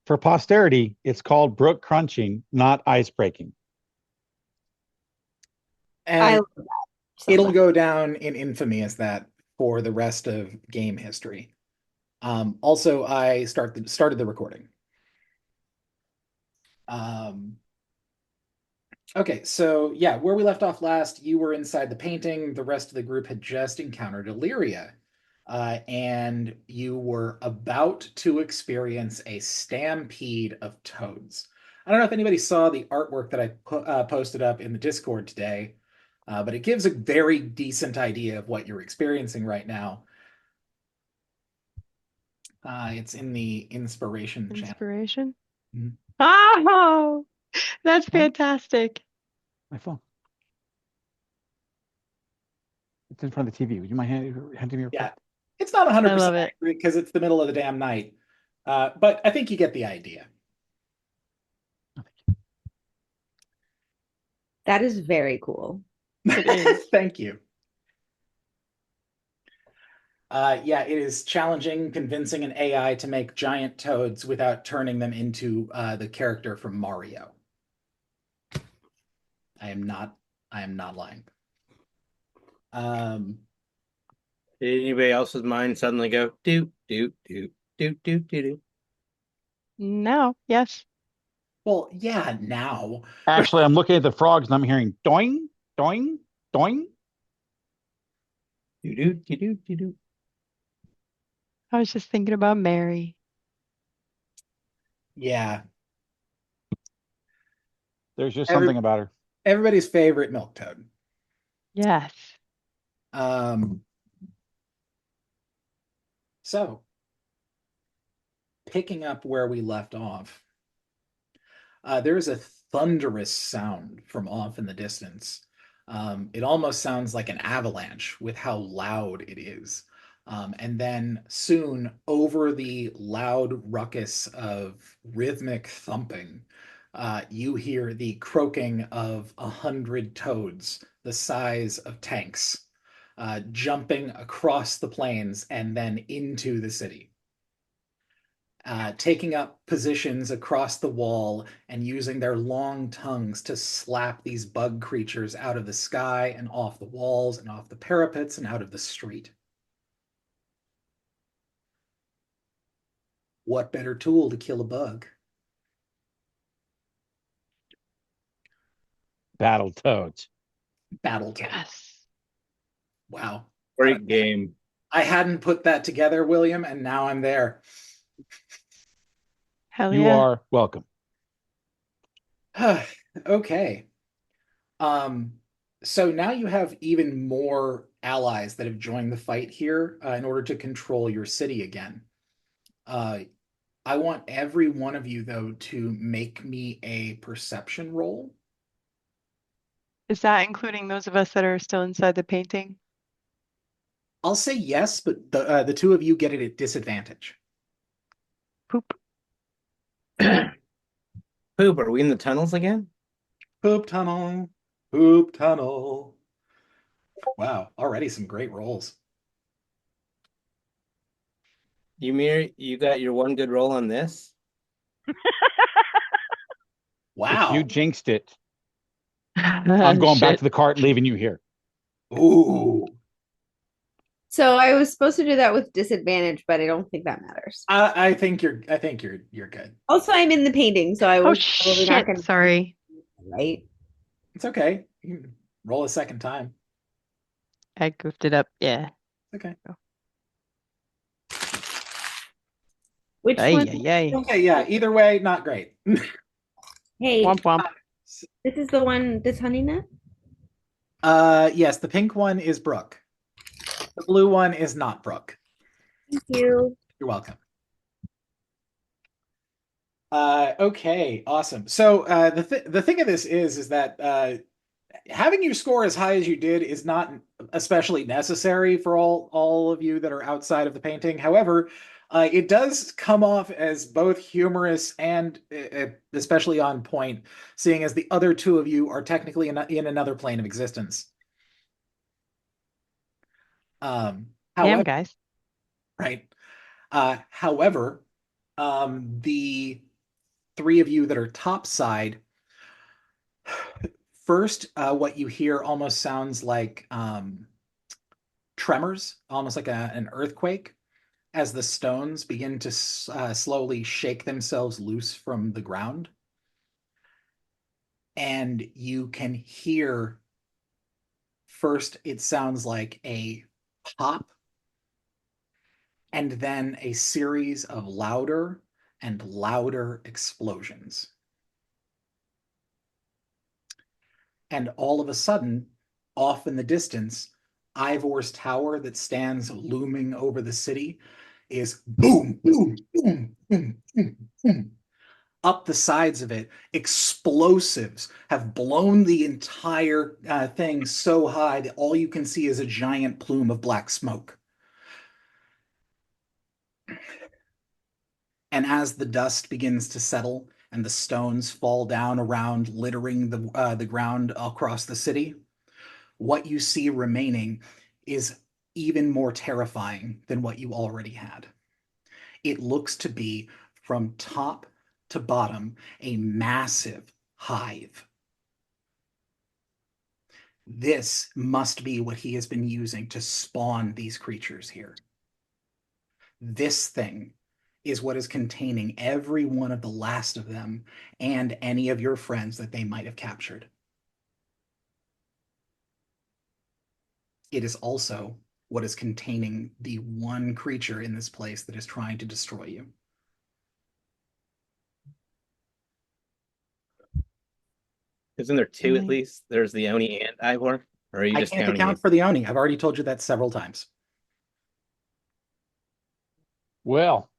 For posterity, it's called brook crunching, not ice breaking. I And love that so it'll much. go down in infamy as that for the rest of game history. Also, I started the recording. Um, okay, so yeah, where we left off last, you were inside the painting. The rest of the group had just encountered Illyria, and you were about to experience a stampede of toads. I don't know if anybody saw the artwork that I posted up in the Discord today, but it gives a very decent idea of what you're experiencing right now. It's in the inspiration channel. Inspiration. Mhm. Oh, that's Huh? fantastic. My phone. It's in front of the TV. Would you mind handing me real quick? Yeah, it's not I 100% love it. accurate because it's the middle of the damn night. But I think you get the idea. That is very cool. It is. Thank you. Yeah, it is challenging convincing an AI to make giant toads without turning them into the character from Mario. I am not. I am not lying. Um, Did anybody else's mind suddenly go do do do do do do do? No, yes. well, yeah. Now, Actually, I'm looking at the frogs and I'm hearing doing, doing, doing. Do do do do do do. I was just thinking about Mary. yeah. There's just Every, something about her. everybody's favorite milk toad. Yes. Um, so picking up where we left off, there is a thunderous sound from off in the distance. It almost sounds like an avalanche with how loud it is. And then soon, over the loud ruckus of rhythmic thumping, you hear the croaking of 100 toads the size of tanks, jumping across the plains and then into the city, taking up positions across the wall and using their long tongues to slap these bug creatures out of the sky and off the walls and off the parapets and out of the street. What better tool to kill a bug? Battle toads. Battletoads. Yes. Wow. Great game. I hadn't put that together, William, and now I'm there. Hell You yeah. are welcome. Okay. Um, so now you have even more allies that have joined the fight here in order to control your city again. Uh, I want every one of you, though, to make me a perception roll. Is that including those of us that are still inside the painting? I'll say yes, but the two of you get it at disadvantage. Poop. Poop, are we in the tunnels again? Poop tunnel, poop tunnel. Wow, already some great rolls. You got your one good roll on this? If you Wow. jinxed it, I'm going back Shit. to the cart and leaving you here. Ooh. So I was supposed to do that with disadvantage, but I don't think that matters. I think you're good. Also, I'm in the painting, so I Oh was probably not shit. going to Sorry. right. It's okay. You can roll a second time. I goofed it up. Yeah. Okay. Which Ay, one? ay, ay. Okay, yeah. Either way, not great. Hey, Womp womp. this is the one that's honey nut. Yes, the pink one is Brooke. The blue one is not Brooke. Thank you. You're welcome. Okay, awesome. So the thing of this is that having you score as high as you did is not especially necessary for all of you that are outside of the painting. However, it does come off as both humorous and especially on point, seeing as the other two of you are technically in another plane of existence. Damn, However, guys. right. However, the three of you that are topside, first, what you hear almost sounds like tremors, almost like an earthquake, as the stones begin to slowly shake themselves loose from the ground. And you can hear, first, it sounds like a pop, and then a series of louder and louder explosions. And all of a sudden, off in the distance, Ivor's tower that stands looming over the city is boom, boom, boom, boom, boom, boom. Up the sides of it, explosives have blown the entire thing so high that all you can see is a giant plume of black smoke. And as the dust begins to settle and the stones fall down around, littering the ground across the city, what you see remaining is even more terrifying than what you already had. It looks to be, from top to bottom, a massive hive. This must be what he has been using to spawn these creatures here. This thing is what is containing every one of the last of them and any of your friends that they might have captured. It is also what is containing the one creature in this place that is trying to destroy you. Isn't there two at Right. least? There's the Oni and Ivor? Or are you I just can't counting account me? for the Oni. I've already told you that several times. Well,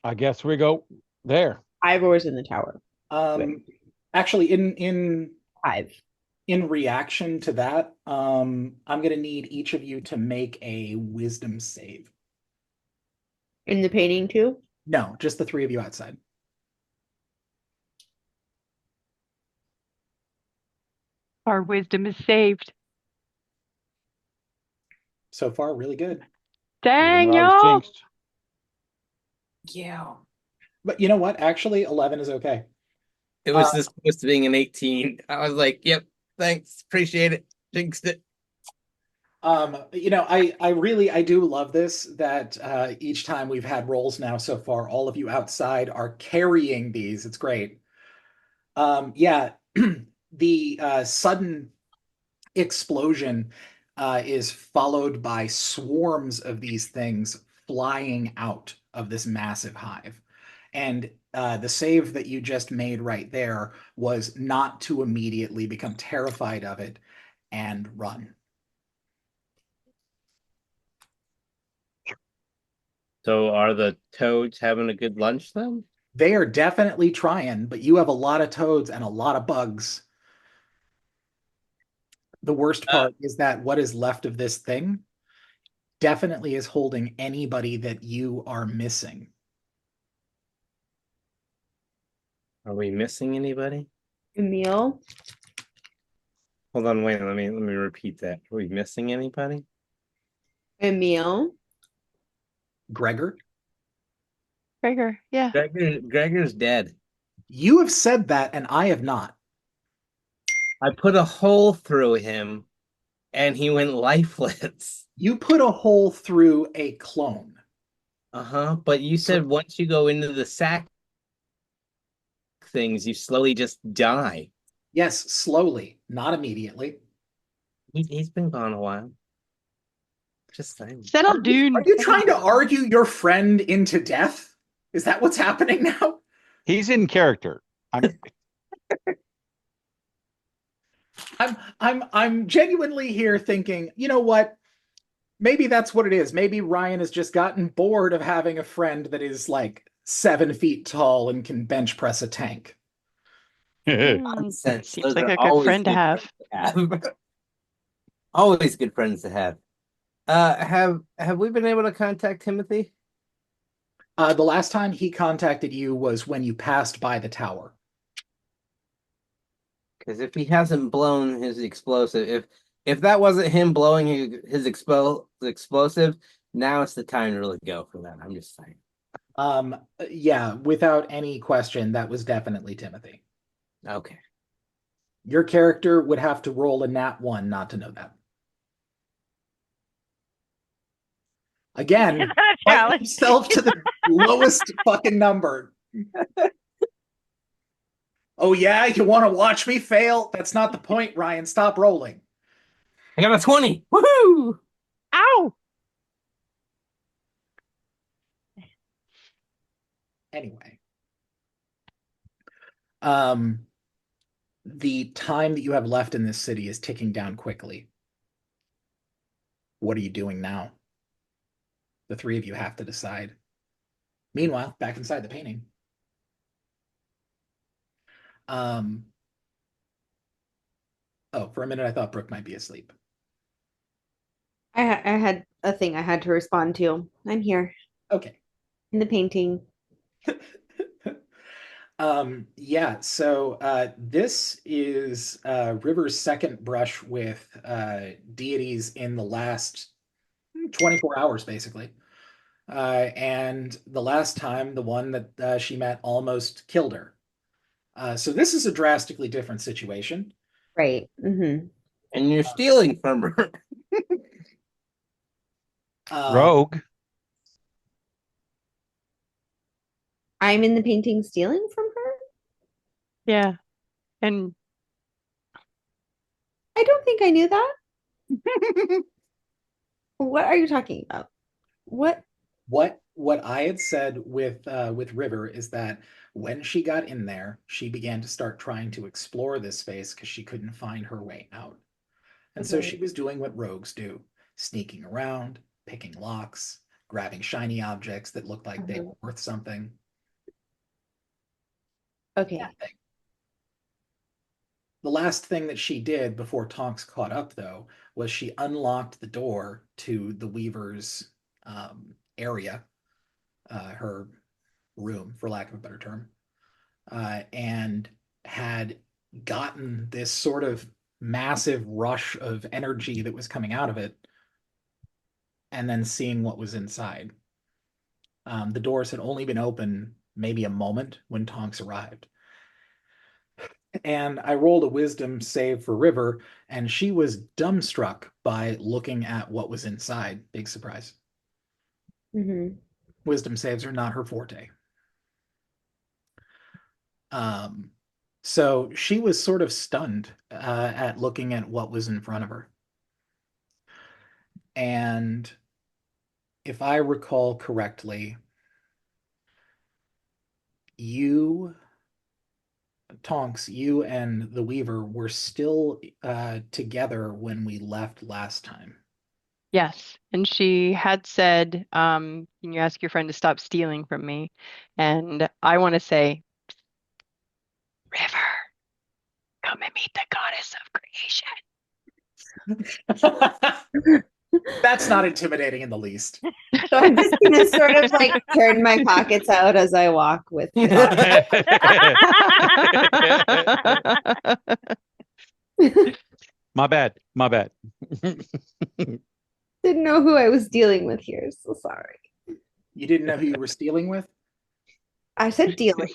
I guess we go there. Ivor's in the tower. Actually, in 5. in reaction to that, I'm going to need each of you to make a wisdom save. In the painting too? No, just the three of you outside. Our wisdom is saved. So far, really good. Dang, Even though I was y'all. jinxed. Yeah. But you know what? Actually, 11 is okay. It was this close to being an 18. I was like, yep, thanks. Appreciate it. Jinxed it. I do love this that each time we've had rolls now so far, all of you outside are carrying these. It's great. The sudden explosion is followed by swarms of these things flying out of this massive hive. And the save that you just made right there was not to immediately become terrified of it and run. So are the toads having a good lunch then? They are definitely trying, but you have a lot of toads and a lot of bugs. The worst part is that what is left of this thing definitely is holding anybody that you are missing. Are we missing anybody? Emil? Hold on, wait, let me repeat that. Are we missing anybody? Emil? Gregor, Gregor, yeah. Gregor's dead. you have said that and I have not. I put a hole through him and he went lifeless. You put a hole through a clone. Uh-huh. But you said once you go into the sack things, you slowly just die. Yes, slowly, not immediately. He's been gone a while. Just saying. Settle, dude. Are you trying to argue your friend into death? Is that what's happening now? He's in character. I'm genuinely here thinking, you know what? Maybe that's what it is. Maybe Ryan has just gotten bored of having a friend that is like 7 feet tall and can bench press a tank. Nonsense. Seems Those like are a good always friend to good have. friends to have. Always good friends to have. Have we been able to contact Timothy? The last time he contacted you was when you passed by the tower. Because if he hasn't blown his explosive, if that wasn't him blowing his explosive, now it's the time to really go for that. I'm just saying. Yeah, without any question, that was definitely Timothy. Okay. Your character would have to roll a nat 1 not to know that. Again, fight Challenge. himself to the lowest fucking number. Oh yeah, you want to watch me fail? That's not the point, Ryan. Stop rolling. I got a 20. Woohoo! Ow! Anyway, the time that you have left in this city is ticking down quickly. What are you doing now? The three of you have to decide. Meanwhile, back inside the painting. Oh, for a minute I thought Brooke might be asleep. I had a thing I had to respond to. I'm here Okay. in the painting. Yeah, so this is River's second brush with deities in the last 24 hours, basically. And the last time, the one that she met almost killed her. So this is a drastically different situation. Right. Mm-hmm. And you're stealing from her. Rogue. I'm in the painting stealing from her? Yeah. And I don't think I knew that. What are you talking about? What? What I had said with River is that when she got in there, she began to start trying to explore this space because she couldn't find her way out. And so she Okay. was doing what rogues do, sneaking around, picking locks, grabbing shiny objects that looked like they were worth something. Okay. That thing. The last thing that she did before Tonks caught up, though, was she unlocked the door to the Weaver's area, her room, for lack of a better term, and had gotten this sort of massive rush of energy that was coming out of it, and then seeing what was inside. The doors had only been open maybe a moment when Tonks arrived. And I rolled a wisdom save for River, and she was dumbstruck by looking at what was inside. Big surprise. Mm-hmm. Wisdom saves are not her forte. Um, so she was sort of stunned at looking at what was in front of her. And if I recall correctly, you, Tonks, you and the Weaver were still together when we left last time. yes. And she had said, can you ask your friend to stop stealing from me? And I want to say, River, come and meet the goddess of creation. That's not intimidating in the least. So I'm just gonna sort of like turn my pockets out as I walk with it. My bad. My bad. Didn't know who I was dealing with here, so sorry. You didn't know who you were stealing with? I said dealing.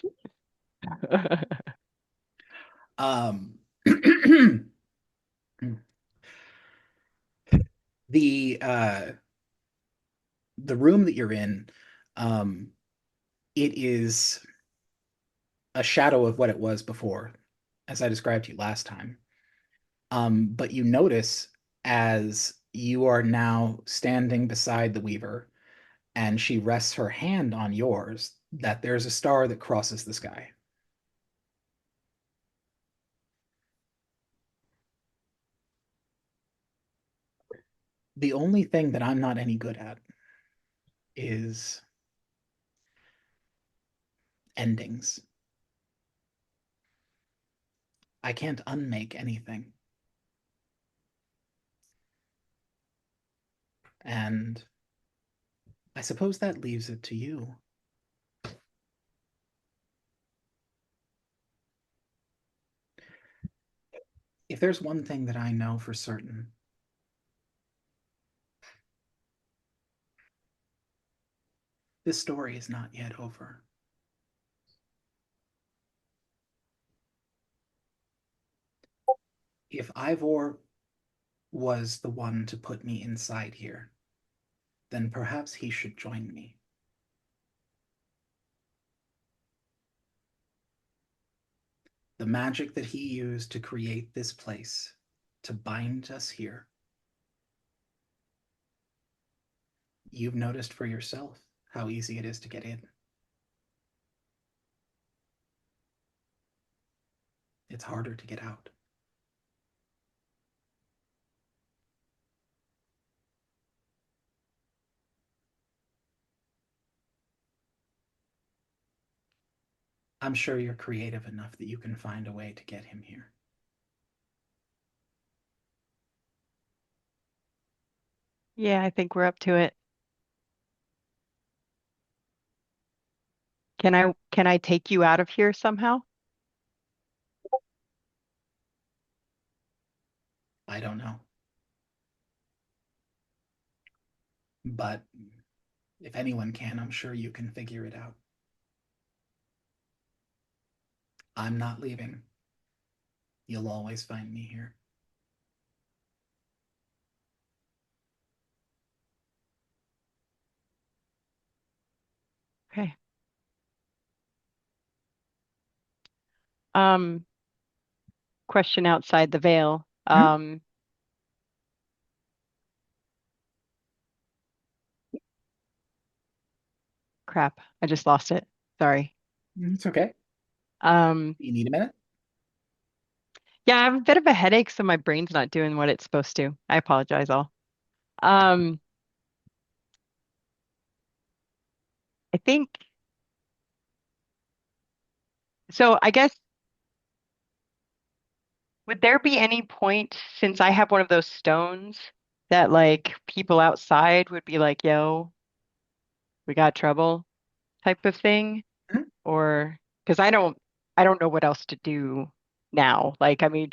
Um, the room that you're in, it is a shadow of what it was before, as I described to you last time. But you notice as you are now standing beside the Weaver, and she rests her hand on yours, that there's a star that crosses the sky. The only thing that I'm not any good at is endings. I can't unmake anything. And I suppose that leaves it to you. If there's one thing that I know for certain, This story is not yet over. If Ivor was the one to put me inside here, then perhaps he should join me. The magic that he used to create this place, to bind us here. You've noticed for yourself how easy it is to get in. It's harder to get out. I'm sure you're creative enough that you can find a way to get him here. Yeah, I think we're up to it. Can I take you out of here somehow? I don't know. But if anyone can, I'm sure you can figure it out. I'm not leaving. You'll always find me here. Okay. Um, question outside the veil. Crap, I just lost it. Sorry. It's okay. Um, You need a minute? yeah, I have a bit of a headache, so my brain's not doing what it's supposed to. I apologize all. Um, I think so. I guess would there be any point, since I have one of those stones, that like people outside would be like, yo, we got trouble type of thing? Mhm. Or because I don't know what else to do now. Like, I mean,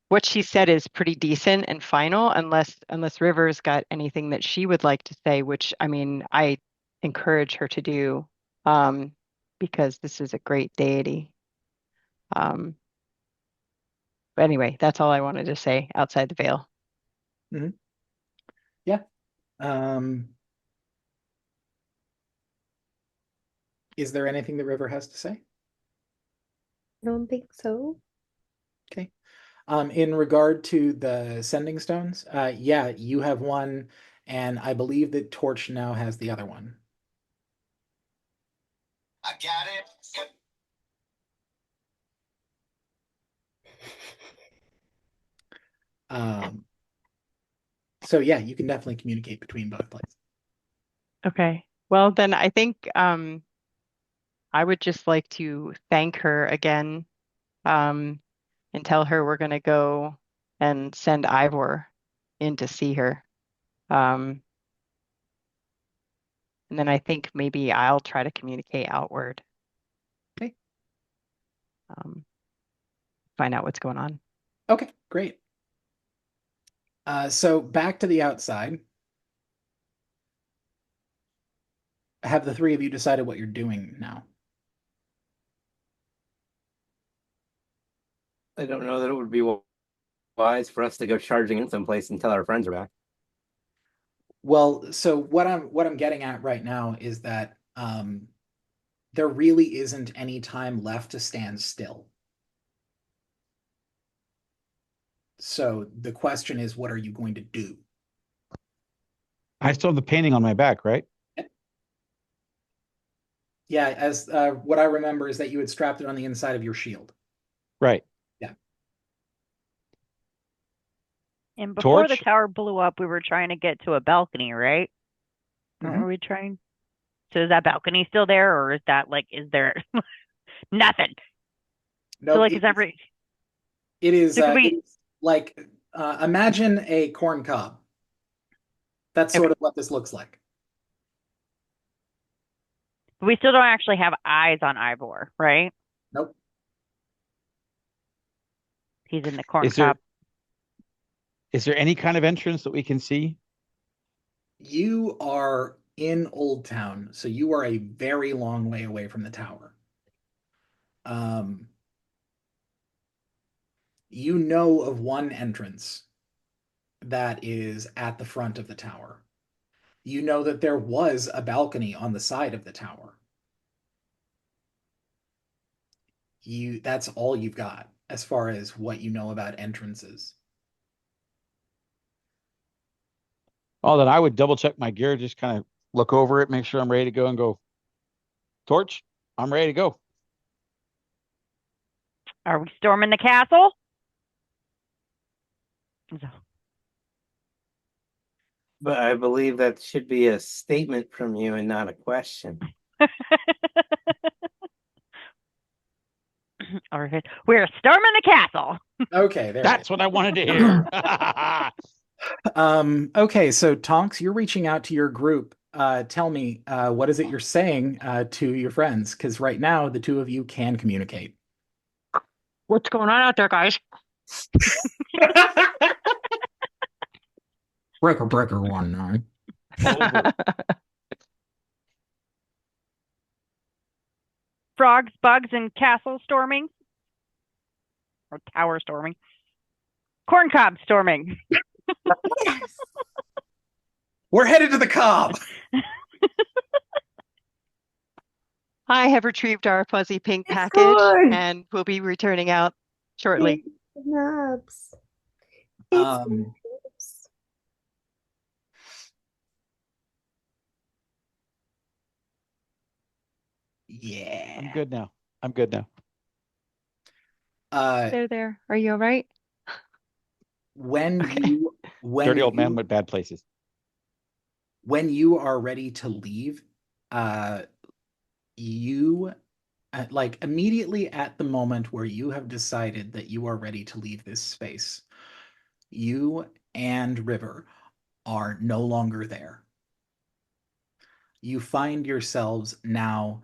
what she said is pretty decent and final, unless Rivers got anything that she would like to say, which I mean, I encourage her to do, um, because this is a great deity. Um, but anyway, that's all I wanted to say outside the veil. Yeah. Um, is there anything that River has to say? I don't think so. Okay. In regard to the sending stones, yeah, you have one, and I believe that Torch now has the other one. I got it. So yeah, you can definitely communicate between both places. Okay. Well, then I think I would just like to thank her again, um, and tell her we're gonna go and send Ivor in to see her. Um, and then I think maybe I'll try to communicate outward, Okay. find out what's going on. Okay, great. So back to the outside. Have the three of you decided what you're doing now? I don't know that it would be wise for us to go charging in someplace until our friends are back. Well, so what I'm getting at right now is that there really isn't any time left to stand still. So the question is, what are you going to do? I still have the painting on my back, right? Yeah, as what I remember is that you had strapped it on the inside of your shield. Right. And before the Torch? tower blew up, we were trying to get to a balcony, right? Mhm. Were we trying? So is that balcony still there, or is that like, is there nothing? No, So like, is every it is So could we- it's like imagine a corn cob. That's sort of what this looks like. we still don't actually have eyes on Ivor, right? Nope. He's in the corn Is there cob. is there any kind of entrance that we can see? You are in Old Town, so you are a very long way away from the tower. You know of one entrance that is at the front of the tower. You know that there was a balcony on the side of the tower. That's all you've got as far as what you know about entrances. Oh, then I would double check my gear, just kind of look over it, make sure I'm ready to go and go. Torch, I'm ready to go. Are we storming the castle? But I believe that should be a statement from you and not a question. Or we're storming the castle. Okay, there. That's what I wanted to hear. Okay, so Tonks, you're reaching out to your group. Tell me, what is it you're saying to your friends? Because right now, the two of you can communicate. What's going on out there, guys? Breaker 1-9. Over. Frogs, bugs, and castle storming. Or tower storming. Corncob storming. Yes. We're headed to the cob. I have retrieved our fuzzy pink It's package good. and will be returning out shortly. Nubs. Um, Nubs. Yeah. I'm good now. I'm good now. There. Are you all right? When Okay. you when Dirty old you, man with bad places. when you are ready to leave, you like immediately at the moment where you have decided that you are ready to leave this space, you and River are no longer there. You find yourselves now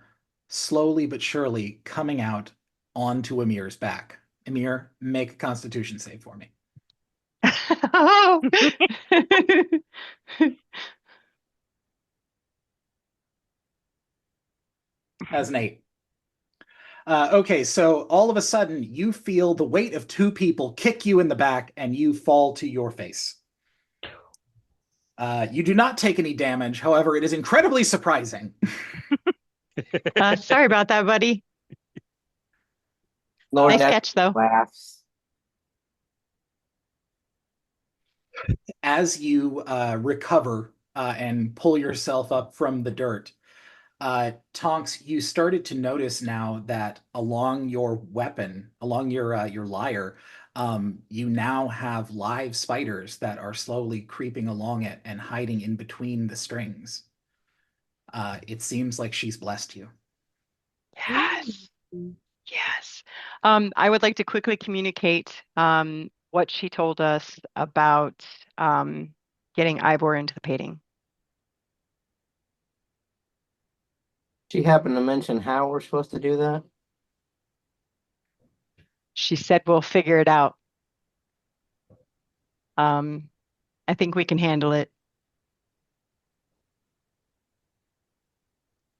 slowly but surely coming out onto Amir's back. Amir, make a constitution save for me. Oh. As an 8. Okay, so all of a sudden you feel the weight of two people kick you in the back and you fall to your face. You do not take any damage. However, it is incredibly surprising. Sorry about that, buddy. Lord Nice Death catch, though. laughs. As you recover and pull yourself up from the dirt, Tonks, you started to notice now that along your weapon, along your lyre, you now have live spiders that are slowly creeping along it and hiding in between the strings. It seems like she's blessed you. Yes. Yes. I would like to quickly communicate what she told us about getting Ivor into the painting. She happened to mention how we're supposed to do that. She said we'll figure it out. I think we can handle it.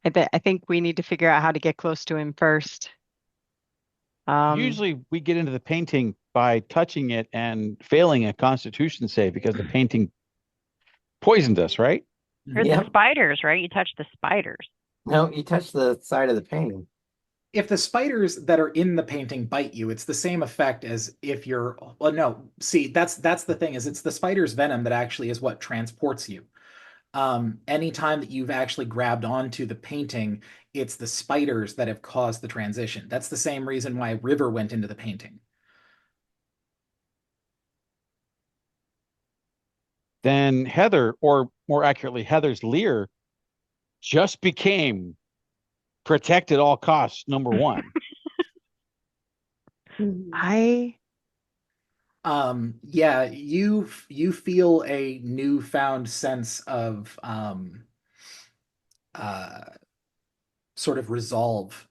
I think we need to figure out how to get close to him first. Usually we get into the painting by touching it and failing a constitution save because the painting poisoned us, right? Or the Yep. spiders, right? You touch the spiders. No, you touch the side of the painting. If the spiders that are in the painting bite you, it's the same effect as if you're, well, no, see, that's the thing, is it's the spider's venom that actually is what transports you. Anytime that you've actually grabbed onto the painting, it's the spiders that have caused the transition. That's the same reason why River went into the painting. Then Heather, or more accurately, Heather's Lear, just became protect at all costs #1. I Yeah, you feel a newfound sense of sort of resolve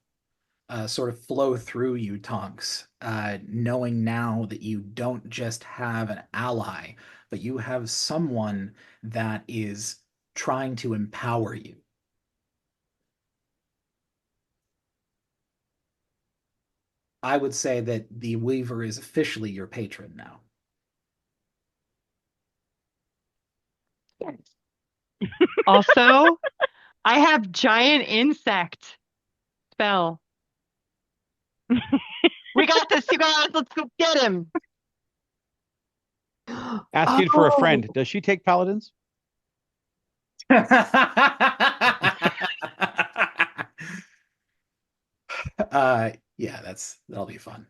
sort of flow through you, Tonks, knowing now that you don't just have an ally, but you have someone that is trying to empower you. I would say that the Weaver is officially your patron now. Also, I have giant insect spell. We got this, you guys. Let's go get him. Asking for a Oh, friend. Does she take paladins? Yeah, that'll be fun.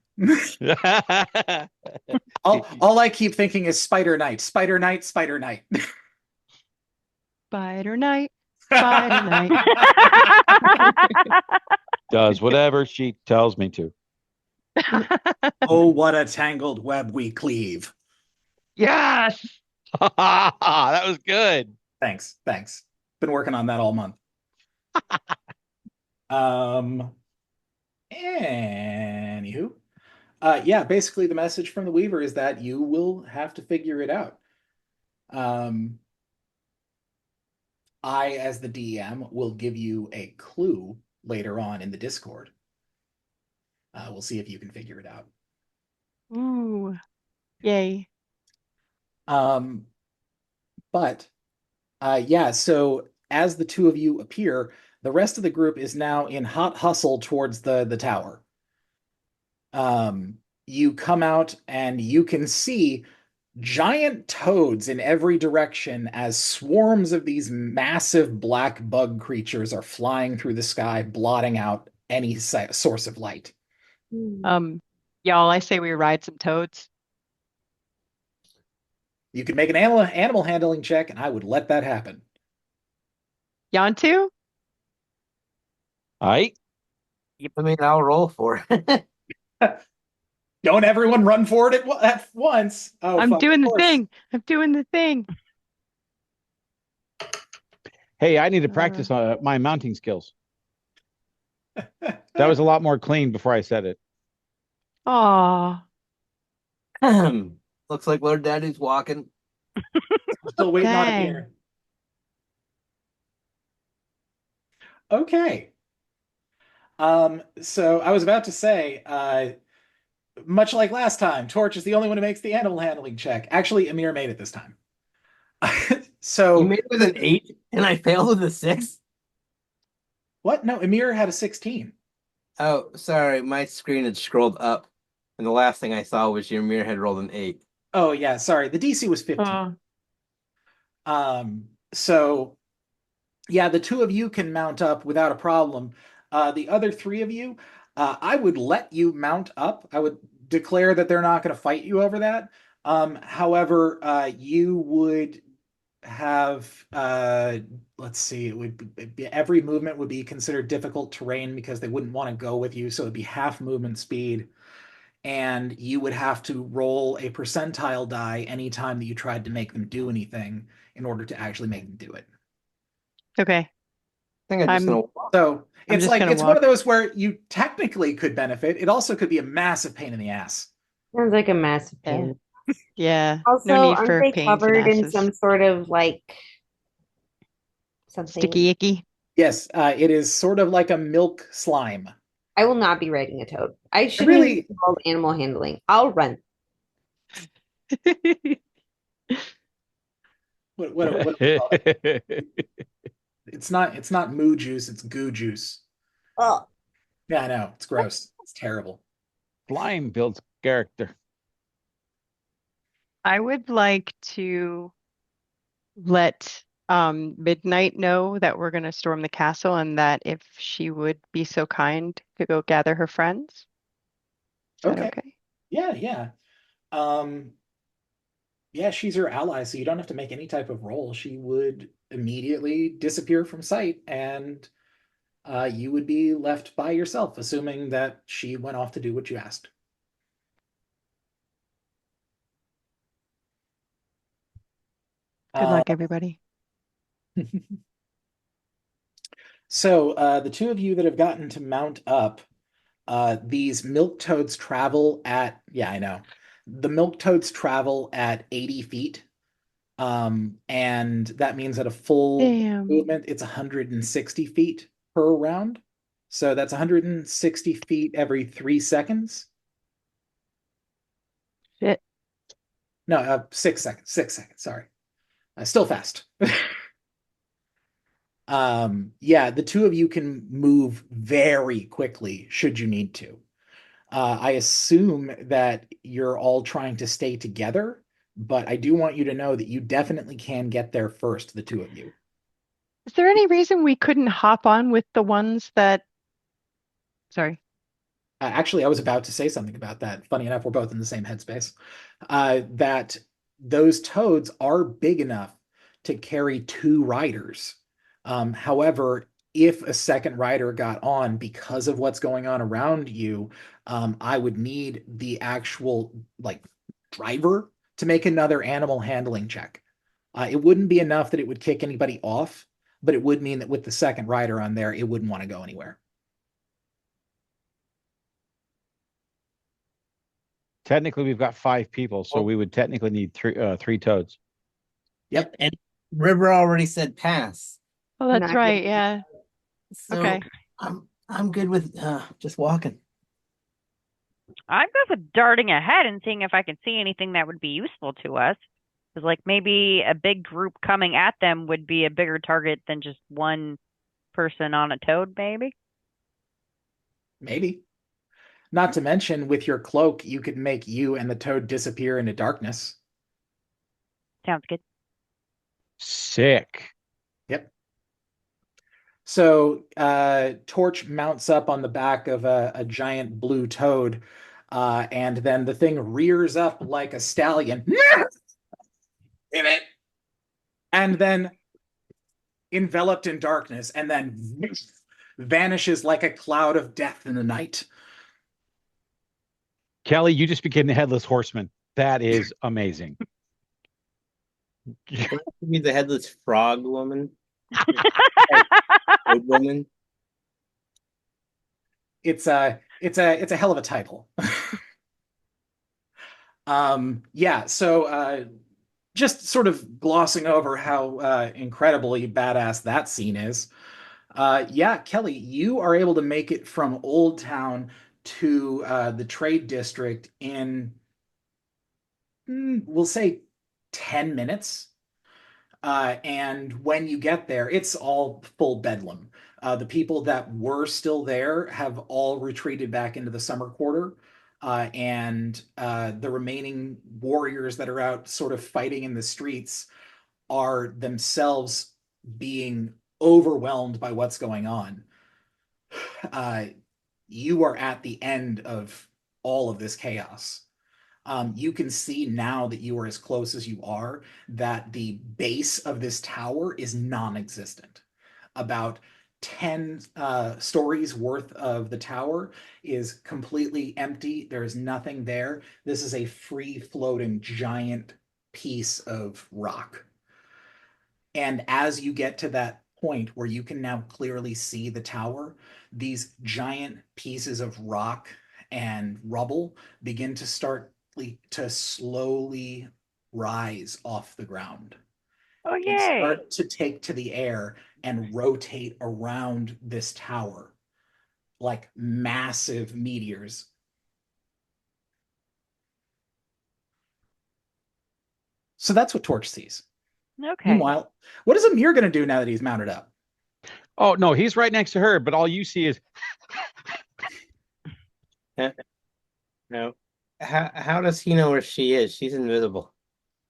All I keep thinking is Spider Knight, Spider Knight, Spider Knight. Spider Knight, Spider Knight. Does whatever she tells me to. Oh, what a tangled web we cleave. Yes. That was good. Thanks. Been working on that all month. Anywho, yeah, basically the message from the Weaver is that you will have to figure it out. I, as the DM, will give you a clue later on in the Discord. We'll see if you can figure it out. Ooh. Yay. But yeah, so as the two of you appear, the rest of the group is now in hot hustle towards the tower. You come out and you can see giant toads in every direction as swarms of these massive black bug creatures are flying through the sky, blotting out any source of light. Y'all, I say we ride some toads. You could make an animal handling check, and I would let that happen. Yantu? I I mean, I'll roll for it. Don't everyone run for it at once. Oh, I'm fuck, doing of the course. thing. I'm doing the thing. Hey, I need to practice my mounting skills. That was a lot more clean before I said it. Aw. Looks like Lord Daddy's walking. Still waiting on a Dang. beer. Okay. So I was about to say, much like last time, Torch is the only one who makes the animal handling check. Actually, Amir made it this time. You So made it with an 8 and I failed with a 6? what? No, Amir had a 16. Oh, sorry. My screen had scrolled up, and the last thing I saw was your mirror had rolled an 8. Oh yeah, sorry. The DC was 15. So yeah, the two of you can mount up without a problem. The other three of you, I would let you mount up. I would declare that they're not going to fight you over that. However, you would have, let's see, it would be, every movement would be considered difficult terrain because they wouldn't want to go with you. So it'd be half movement speed. And you would have to roll a percentile die anytime that you tried to make them do anything in order to actually make them do it. Okay. I think I'm just I'm- gonna walk. So I'm it's just like gonna it's one of walk. those where you technically could benefit. It also could be a massive pain in the ass. sounds like a massive Yeah. pain. Yeah. Also, No need aren't for they pains and covered in asses. some sort of like something? Sticky icky. Yes, it is sort of like a milk slime. I will not be riding a toad. I shouldn't really- even be called animal handling. I'll run. What do we call it? It's not moo juice, it's goo juice. Oh, Yeah, I know. It's gross. It's terrible. Slime builds character. I would like to let Midnight know that we're going to storm the castle and that if she would be so kind to go gather her friends. Is that Okay. okay? Yeah. Yeah, she's your ally, so you don't have to make any type of roll. She would immediately disappear from sight, and you would be left by yourself, assuming that she went off to do what you asked. Good luck, everybody. So the two of you that have gotten to mount up, these milk toads travel at, yeah, I know. The milk toads travel at 80 feet. And that means at a full Damn. movement, it's 160 feet per round. So that's 160 feet every 3 seconds. Shit. No, 6 seconds. 6 seconds. Sorry. Still fast. Yeah, the two of you can move very quickly should you need to. I assume that you're all trying to stay together, but I do want you to know that you definitely can get there first, the two of you. Is there any reason we couldn't hop on with the ones that? Sorry. Actually, I was about to say something about that. Funny enough, we're both in the same headspace. That those toads are big enough to carry two riders. However, if a second rider got on because of what's going on around you, I would need the actual like driver to make another animal handling check. It wouldn't be enough that it would kick anybody off, but it would mean that with the second rider on there, it wouldn't want to go anywhere. Technically, we've got 5 people, so we would technically need three toads. Yep. And River already said pass. Oh, that's Not right. good. Yeah. So Okay. I'm good with just walking. I'm good with darting ahead and seeing if I can see anything that would be useful to us. Because, like, maybe a big group coming at them would be a bigger target than just one person on a toad, maybe. Maybe. Not to mention, with your cloak, you could make you and the toad disappear into darkness. Sounds good. Sick. Yep. So Torch mounts up on the back of a giant blue toad, and then the thing rears up like a stallion. Damn it. And then enveloped in darkness, and then vanishes like a cloud of death in the night. Kelly, you just became the headless horseman. That is amazing. You mean the headless frog woman? Toad woman? It's a hell of a title. Yeah, so just sort of glossing over how incredibly badass that scene is. Yeah, Kelly, you are able to make it from Old Town to the trade district in, we'll say, 10 minutes. And when you get there, it's all full bedlam. The people that were still there have all retreated back into the summer quarter. And the remaining warriors that are out sort of fighting in the streets are themselves being overwhelmed by what's going on. You are at the end of all of this chaos. You can see now that you are as close as you are that the base of this tower is non-existent. About 10 stories worth of the tower is completely empty. There is nothing there. This is a free-floating giant piece of rock. And as you get to that point where you can now clearly see the tower, these giant pieces of rock and rubble begin to start to slowly rise off the ground Oh, and yay. start to take to the air and rotate around this tower like massive meteors. So that's what Torch sees. Okay. Meanwhile, what is Amir going to do now that he's mounted up? Oh no, he's right next to her, but all you see is No. How does he know where she is? She's invisible.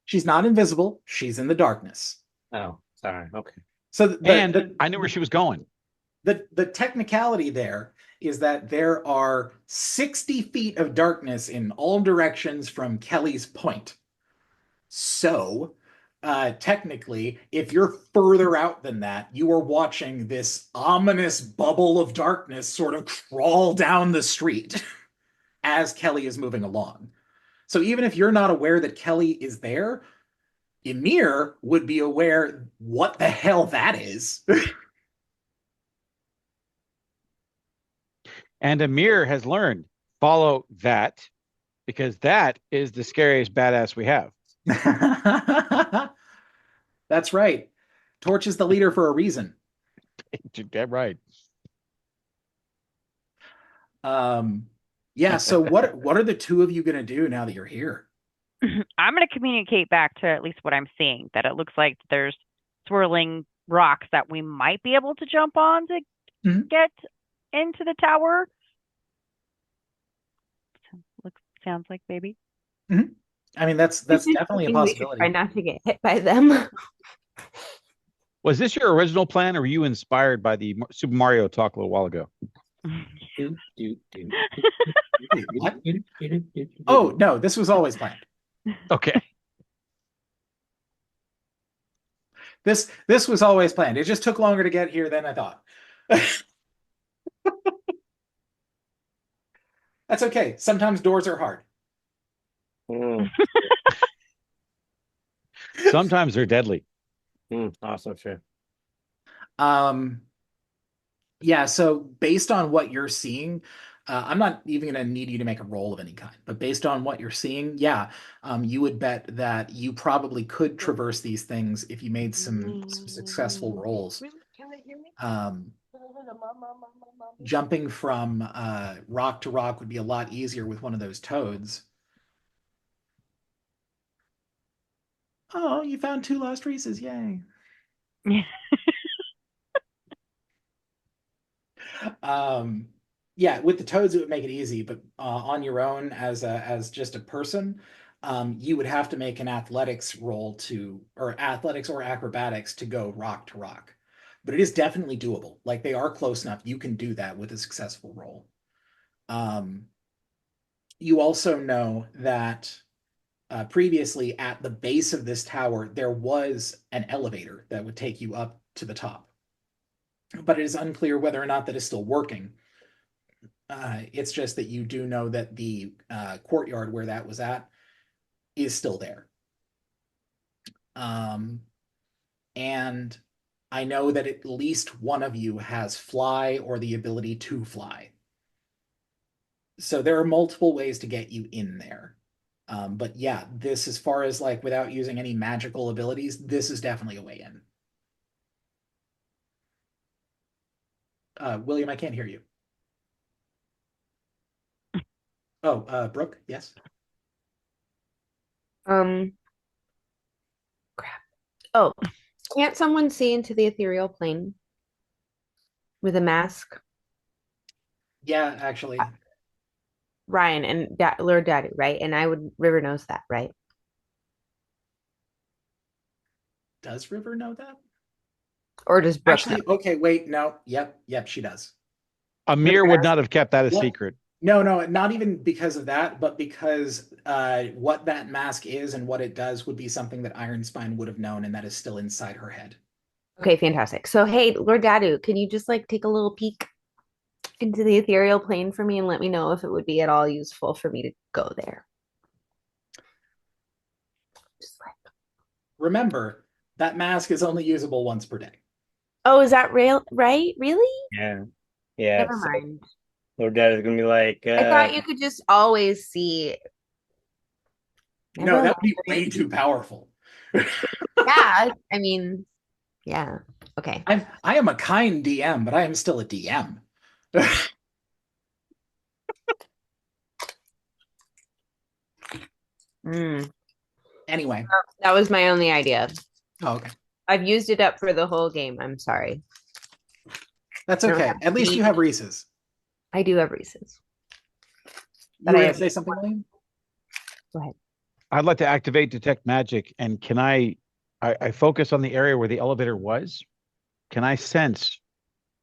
She's not invisible. She's in the darkness. Oh, sorry. Okay. So I knew where she was going. The technicality there is that there are 60 feet of darkness in all directions from Kelly's point. So technically, if you're further out than that, you are watching this ominous bubble of darkness sort of crawl down the street as Kelly is moving along. So even if you're not aware that Kelly is there, Emir would be aware what the hell that is. And Amir has learned, follow that, because that is the scariest badass we have. That's right. Torch is the leader for a reason. Get right. Yeah, so what are the two of you gonna do now that you're here? I'm going to communicate back to at least what I'm seeing, that it looks like there's swirling rocks that we might be able to jump on to Mhm. get into the tower. Sounds like maybe. I mean, that's definitely a Thinking we should try possibility. not to get hit by them. Was this your original plan, or were you inspired by the Super Mario talk a little while ago? Do, do, do. Wait, what? Oh, no, this was always planned. Okay. This was always planned. It just took longer to get here than I thought. That's okay. Sometimes doors are hard. Mm, Sometimes they're deadly. also true. Yeah, so based on what you're seeing, I'm not even going to need you to make a roll of any kind, but based on what you're seeing, yeah, you would bet that you probably could traverse these things if you made some successful rolls. Jumping from rock to rock would be a lot easier with one of those toads. Oh, you found 2 lost Reeses. Yay. Yeah, with the toads, it would make it easy, but on your own as just a person, you would have to make an athletics roll or athletics or acrobatics to go rock to rock. But it is definitely doable. Like, they are close enough. You can do that with a successful roll. You also know that previously at the base of this tower, there was an elevator that would take you up to the top. But it is unclear whether or not that is still working. It's just that you do know that the courtyard where that was at is still there. And I know that at least one of you has fly or the ability to fly. So there are multiple ways to get you in there. But yeah, this, as far as like without using any magical abilities, this is definitely a way in. William, I can't hear you. Oh, Brooke, yes. Crap. Oh, can't someone see into the ethereal plane with a mask? Yeah, actually. Ryan and Lord Daddy, right? And River knows that, right? Does River know that? Or does Brooke Actually, know? okay, wait, no. Yep, she does. Amir would not have kept that a What? secret. No, not even because of that, but because what that mask is and what it does would be something that Ironspine would have known, and that is still inside her head. Okay, fantastic. So, hey, Lord Dadu, can you just like take a little peek into the ethereal plane for me and let me know if it would be at all useful for me to go there? Just like, Remember, that mask is only usable once per day. oh, is that real? Right? Really? Yeah. Yeah. Never So mind. Lord Dad is gonna be like, I thought you could just always see. No, Never that would be mind. way too powerful. Yeah, I mean, yeah. Okay. I am a kind DM, but I am still a DM. Anyway. That was my only idea. Oh, okay. I've used it up for the whole game. I'm sorry. That's I don't okay. have At least any- you have Reese's. I do have Reese's. You But were I going have- to say something, William? Go ahead. I'd like to activate detect magic, and can I focus on the area where the elevator was? Can I sense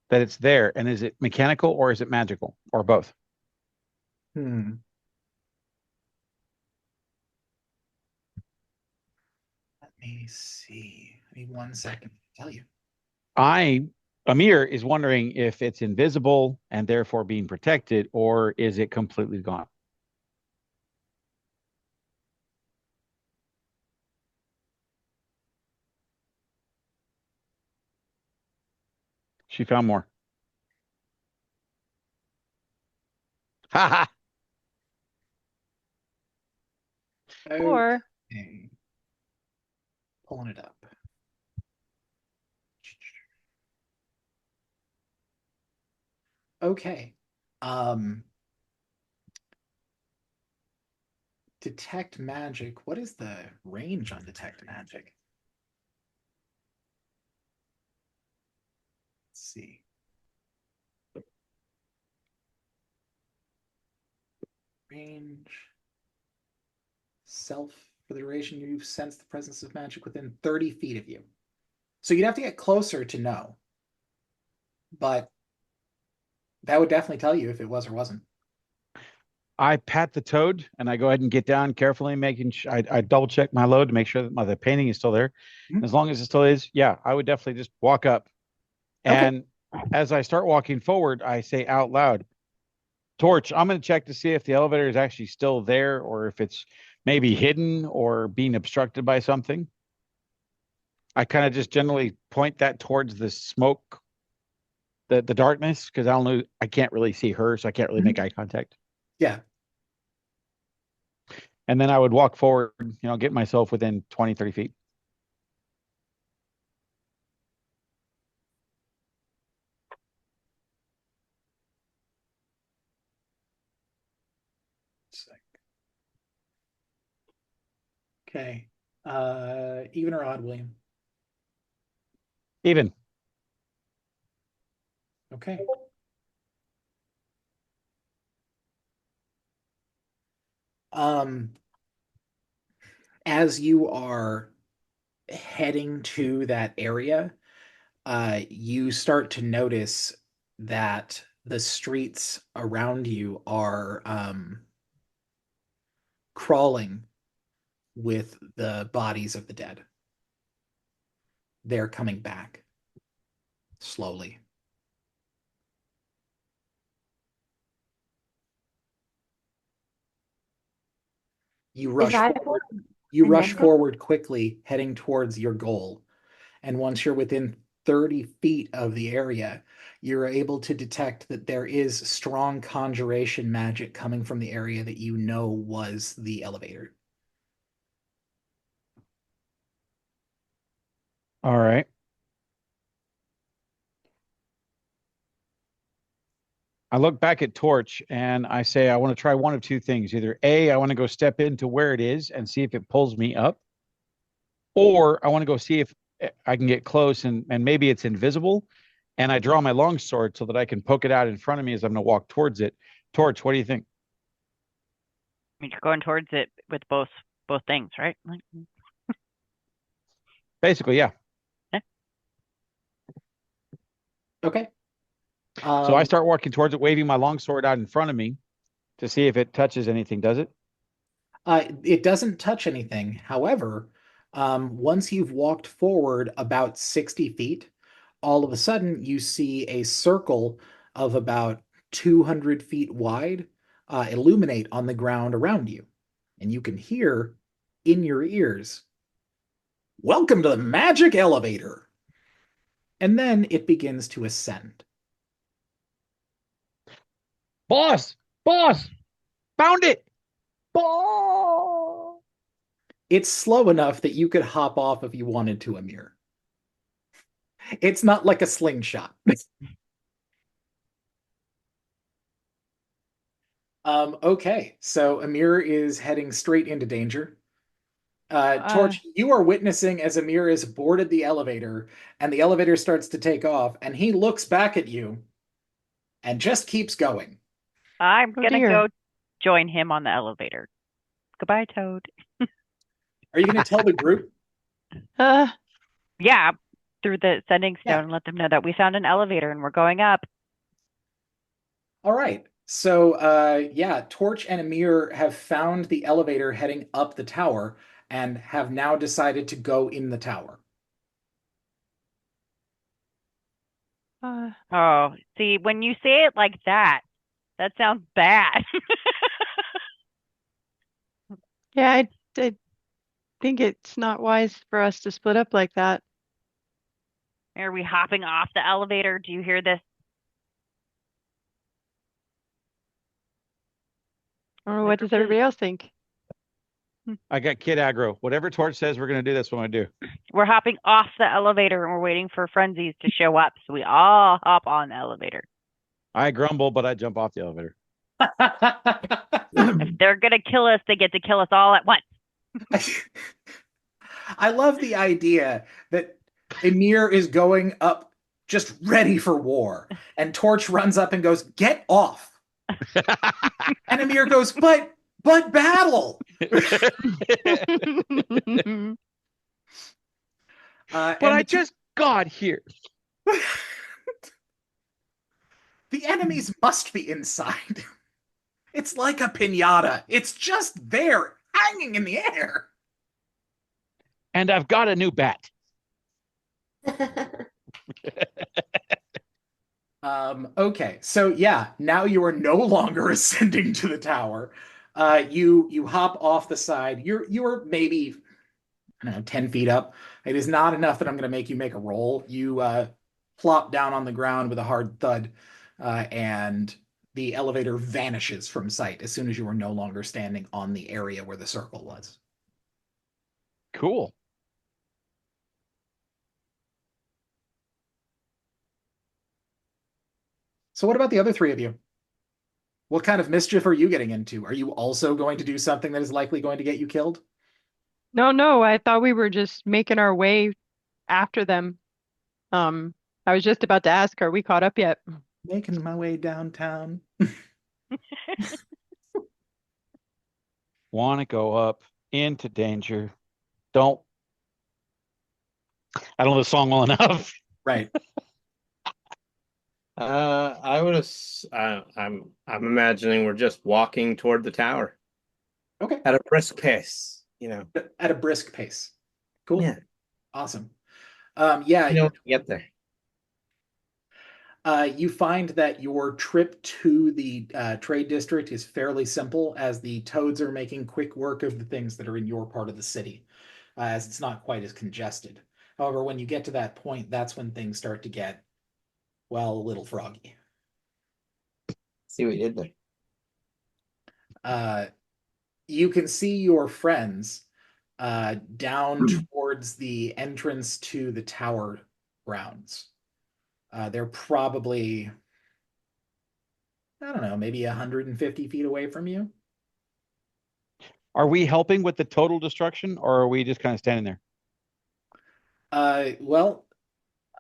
that it's there? And is it mechanical or is it magical or both? Let me see. Give me 1 second to tell you. Amir is wondering if it's invisible and therefore being protected, or is it completely gone? She found more. Ha ha. Or Okay. Pulling it up. Okay. Detect magic. What is the range on detect magic? Let's see. Range. Self, for the duration you sense the presence of magic within 30 feet of you. So you'd have to get closer to know. But that would definitely tell you if it was or wasn't. I pat the toad and I go ahead and get down carefully, making sure I double check my load to make sure that the painting is still there. Mhm. As long as it still is, yeah, I would definitely just walk up. Okay. And as I start walking forward, I say out loud, Torch, I'm going to check to see if the elevator is actually still there or if it's maybe hidden or being obstructed by something. I kind of just generally point that towards the smoke, the darkness, because I don't know, I can't really see her, so I can't really make eye contact. Yeah. And then I would walk forward, get myself within 20, 30 feet. Okay. Even or odd, William? Even. Okay. As you are heading to that area, you start to notice that the streets around you are crawling with the bodies of the dead. They're coming back slowly. You Is rush that forward, you and rush then forward quickly, heading towards your goal. And once you're within 30 feet of the area, you're able to detect that there is strong conjuration magic coming from the area that you know was the elevator. All right. I look back at Torch and I say, I want to try one of two things. Either A, I want to go step into where it is and see if it pulls me up, or I want to go see if I can get close and maybe it's invisible. And I draw my longsword so that I can poke it out in front of me as I'm going to walk towards it. Torch, what do you think? I mean, you're going towards it with both things, right? Like, Basically, yeah. Okay. So I start walking towards it, waving my longsword out in front of me to see if it touches anything. Does it? It doesn't touch anything. However, once you've walked forward about 60 feet, all of a sudden you see a circle of about 200 feet wide illuminate on the ground around you. And you can hear in your ears, "Welcome to the magic elevator." And then it begins to ascend. Boss! Boss! Found it! Boss! It's slow enough that you could hop off if you wanted to, Amir. It's not like a slingshot. Okay, so Amir is heading straight into danger. Torch, you are witnessing as Amir is boarded the elevator, and the elevator starts to take off, and he looks back at you and just keeps going. I'm Oh gonna dear. go join him on the elevator. Goodbye, Toad. Are you going to tell the group? Uh, Yeah, through the sending stone Yeah. and let them know that we found an elevator and we're going up. All right. So, yeah, Torch and Amir have found the elevator heading up the tower and have now decided to go in the tower. Oh, see, when you say it like that, that sounds bad. yeah, I think it's not wise for us to split up like that. Are we hopping off the elevator? Do you hear this? Or what does everybody else think? I got kid aggro. Whatever Torch says we're going to do, that's what I'm going to do. We're hopping off the elevator and we're waiting for frenzies to show up. So we all hop on the elevator. I grumble, but I jump off the elevator. If they're gonna kill us, they get to kill us all at once. I love the idea that Emir is going up just ready for war, and Torch runs up and goes, "Get off!" And Emir goes, "But battle." But And I the two- just got here. the enemies must be inside. It's like a piñata. It's just there, hanging in the air. And I've got a new bat. Okay, so yeah, now you are no longer ascending to the tower. You hop off the side. You're maybe, I don't know, 10 feet up. It is not enough that I'm going to make you make a roll. You plop down on the ground with a hard thud, and the elevator vanishes from sight as soon as you are no longer standing on the area where the circle was. Cool. So what about the other three of you? What kind of mischief are you getting into? Are you also going to do something that is likely going to get you killed? No, I thought we were just making our way after them. I was just about to ask, are we caught up yet? Making my way downtown. Want to go up into danger. Don't. I don't know the song well enough. Right. I'm imagining we're just walking toward the tower Okay. at a brisk pace. At a brisk pace. Cool. Yeah. Awesome. Yeah, Get there. you find that your trip to the trade district is fairly simple, as the toads are making quick work of the things that are in your part of the city, as it's not quite as congested. However, when you get to that point, that's when things start to get, well, a little froggy. See what you did there. You can see your friends down towards the entrance to the tower grounds. They're probably, I don't know, maybe 150 feet away from you. Are we helping with the total destruction, or are we just kind of standing there? Well,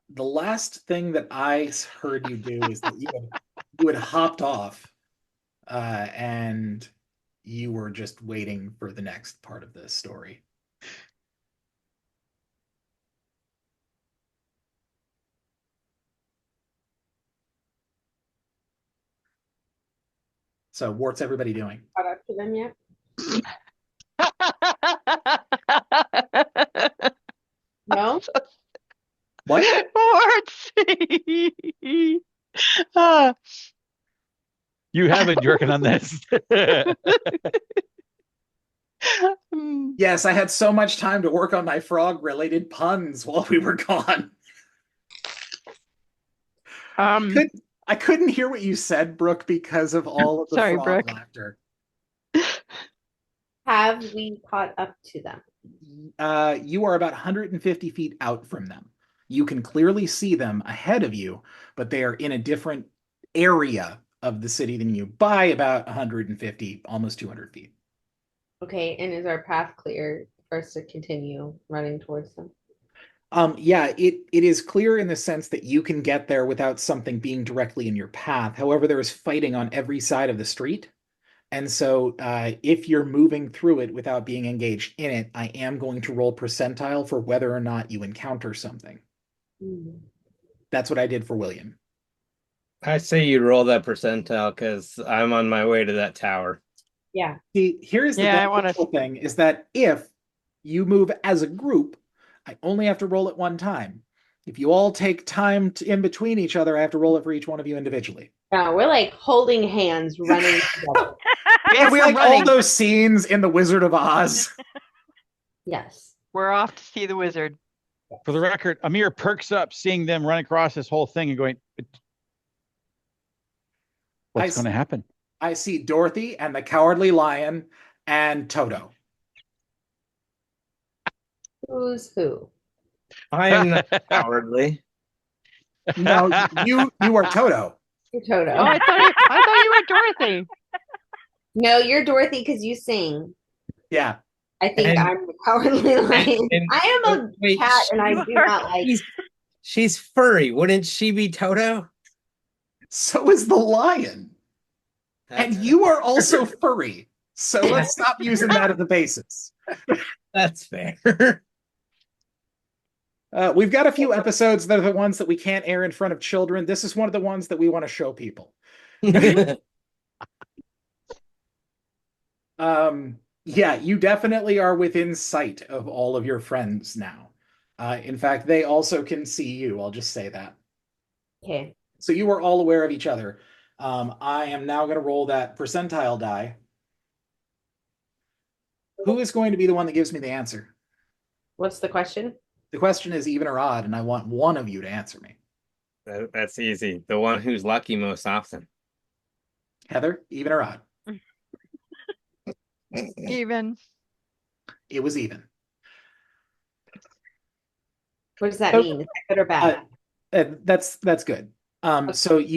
the last thing that I heard you do is that you had hopped off, and you were just waiting for the next part of the story. So, what's everybody doing? Caught up to them yet? No? What? Mortsy. Ah, You have been working on this. mm, Yes, I had so much time to work on my frog-related puns while we were gone. um, I couldn't hear what you said, Brooke, because of all of the Sorry, frog Brooke. laughter. Have we caught up to them? You are about 150 feet out from them. You can clearly see them ahead of you, but they are in a different area of the city than you by about 150, almost 200 feet. Okay, and is our path clear for us to continue running towards them? Yeah, it is clear in the sense that you can get there without something being directly in your path. However, there is fighting on every side of the street. And so if you're moving through it without being engaged in it, I am going to roll percentile for whether or not you encounter something. Hmm. That's what I did for William. I say you roll that percentile because I'm on my way to that tower. Yeah. See, here's the Yeah, I wanna- beneficial thing is that if you move as a group, I only have to roll it one time. If you all take time in between each other, I have to roll it for each one of you individually. No, we're like holding hands running together. yeah, It's we're like running. all those scenes in The Wizard of Oz. Yes. We're off to see the wizard. For the record, Amir perks up seeing them run across this whole thing and going, what's going to happen? I see Dorothy and the Cowardly Lion and Toto. Who's who? I am not cowardly. No, you are Toto. You're Toto. Oh, I thought you were Dorothy. No, you're Dorothy because you sing. Yeah. I think And- I'm the cowardly lion. and- I am a wait, cat, and I you do are- not like. She's furry. Wouldn't she be Toto? So is the lion. And That's- you are also furry. So let's stop using that as the basis. That's fair. We've got a few episodes that are the ones that we can't air in front of children. This is one of the ones that we want to show people. Yeah, you definitely are within sight of all of your friends now. In fact, they also can see you. I'll just say that. Okay. So you are all aware of each other. I am now going to roll that percentile die. Who is going to be the one that gives me the answer? What's the question? The question is even or odd, and I want one of you to answer me. That's easy. The one who's lucky most often. Heather, even or odd? Even. It was even. What does that Oh, mean? Is that good or bad? That's good. So Good.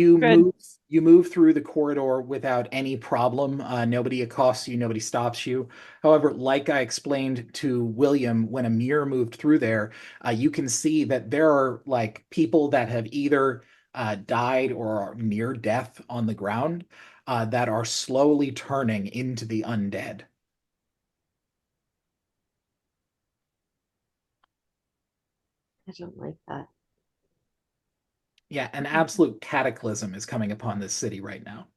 you move through the corridor without any problem. Nobody accosts you, nobody stops you. However, like I explained to William, when Amir moved through there, you can see that there are like people that have either died or are near death on the ground that are slowly turning into the undead. I don't like that. Yeah, an absolute cataclysm is coming upon this city right now.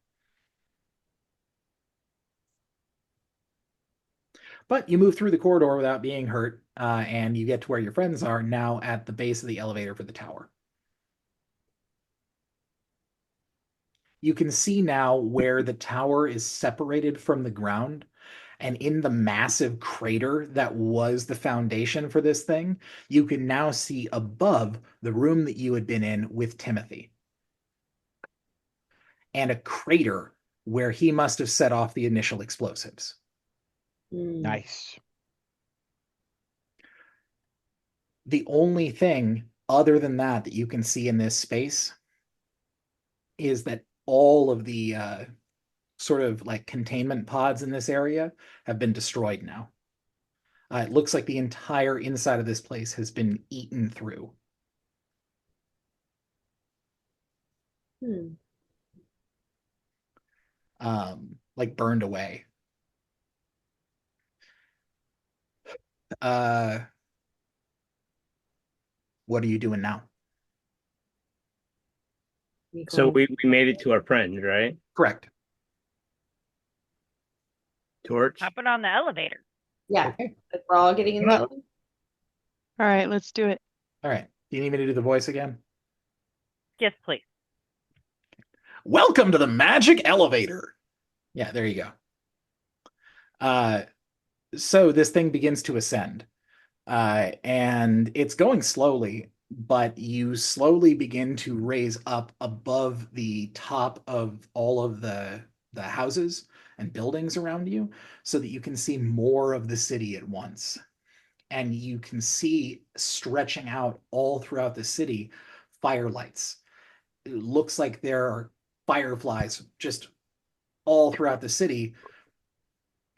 But you move through the corridor without being hurt, and you get to where your friends are now at the base of the elevator for the tower. You can see now where the tower is separated from the ground, and in the massive crater that was the foundation for this thing, you can now see above the room that you had been in with Timothy. And a crater where he must have set off the initial explosives. Nice. The only thing other than that you can see in this space is that all of the sort of like containment pods in this area have been destroyed now. It looks like the entire inside of this place has been eaten through. Like burned away. What are you doing now? So we made it to our friends, right? Correct. Torch. Hopping on the elevator. Yeah, Okay. we're all getting in the elevator. All right, let's do it. All right. Do you need me to do the voice again? Yes, please. Welcome to the magic elevator. Yeah, there you go. So this thing begins to ascend. And it's going slowly, but you slowly begin to raise up above the top of all of the houses and buildings around you so that you can see more of the city at once. And you can see stretching out all throughout the city firelights. It looks like there are fireflies just all throughout the city.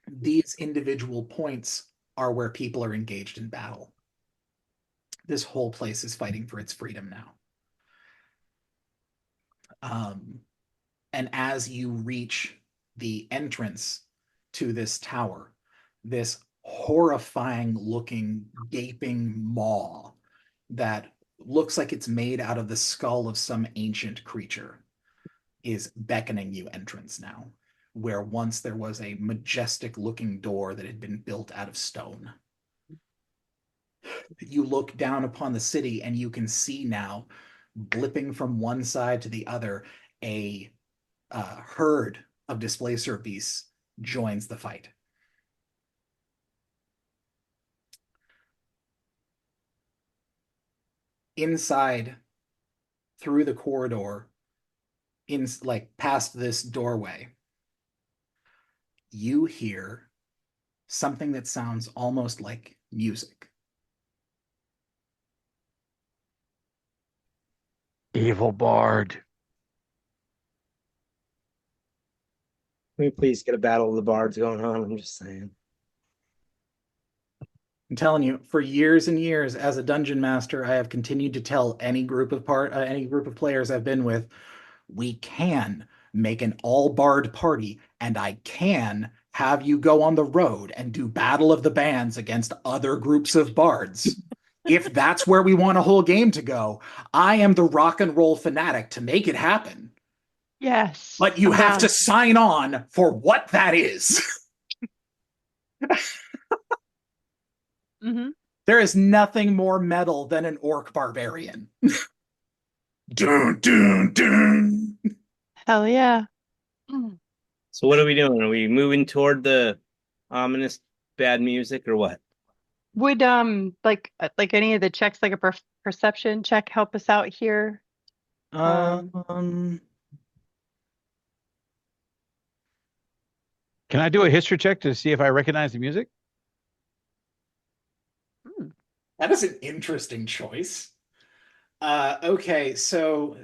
These individual points are where people are engaged in battle. This whole place is fighting for its freedom now. And as you reach the entrance to this tower, this horrifying looking gaping maw that looks like it's made out of the skull of some ancient creature is beckoning you entrance now, where once there was a majestic looking door that had been built out of stone. You look down upon the city and you can see now, blipping from one side to the other, a herd of displacer beasts joins the fight. Inside, through the corridor, in like past this doorway, you hear something that sounds almost like music. Evil Bard. Can we please get a battle of the bards going on? I'm just saying. I'm telling you, for years and years as a dungeon master, I have continued to tell any group of players I've been with, we can make an all bard party, and I can have you go on the road and do Battle of the Bands against other groups of bards. If that's where we want a whole game to go, I am the rock and roll fanatic to make it happen. Yes. But you I'm have down. to sign on for what that is. Hmm. There is nothing more metal than an orc barbarian. Dun, dun, dun. Hell yeah. Mm. So what are we doing? Are we moving toward the ominous bad music or what? Would like any of the checks, like a perception check, help us out here? Um, Can I do a history check to see if I recognize the music? Hmm. that is an interesting choice. Okay, so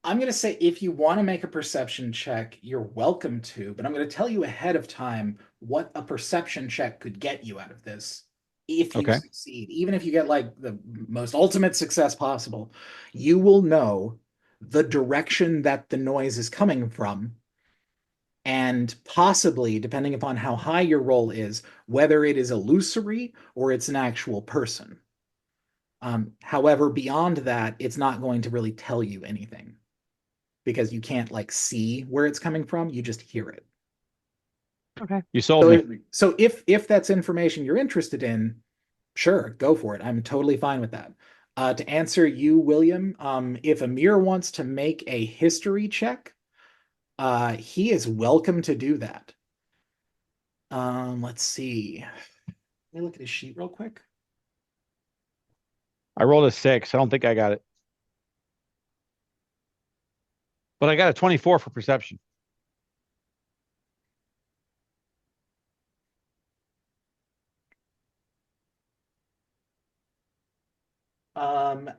I'm going to say if you want to make a perception check, you're welcome to, but I'm going to tell you ahead of time what a perception check could get you out of this. If you Okay. succeed, even if you get like the most ultimate success possible, you will know the direction that the noise is coming from, and possibly, depending upon how high your roll is, whether it is illusory or it's an actual person. However, beyond that, it's not going to really tell you anything because you can't like see where it's coming from, you just hear it. Okay. You sold So me. if that's information you're interested in, sure, go for it. I'm totally fine with that. To answer you, William, if Amir wants to make a history check, he is welcome to do that. Let's see. Let me look at his sheet real quick. I rolled a 6. I don't think I got it. But I got a 24 for perception.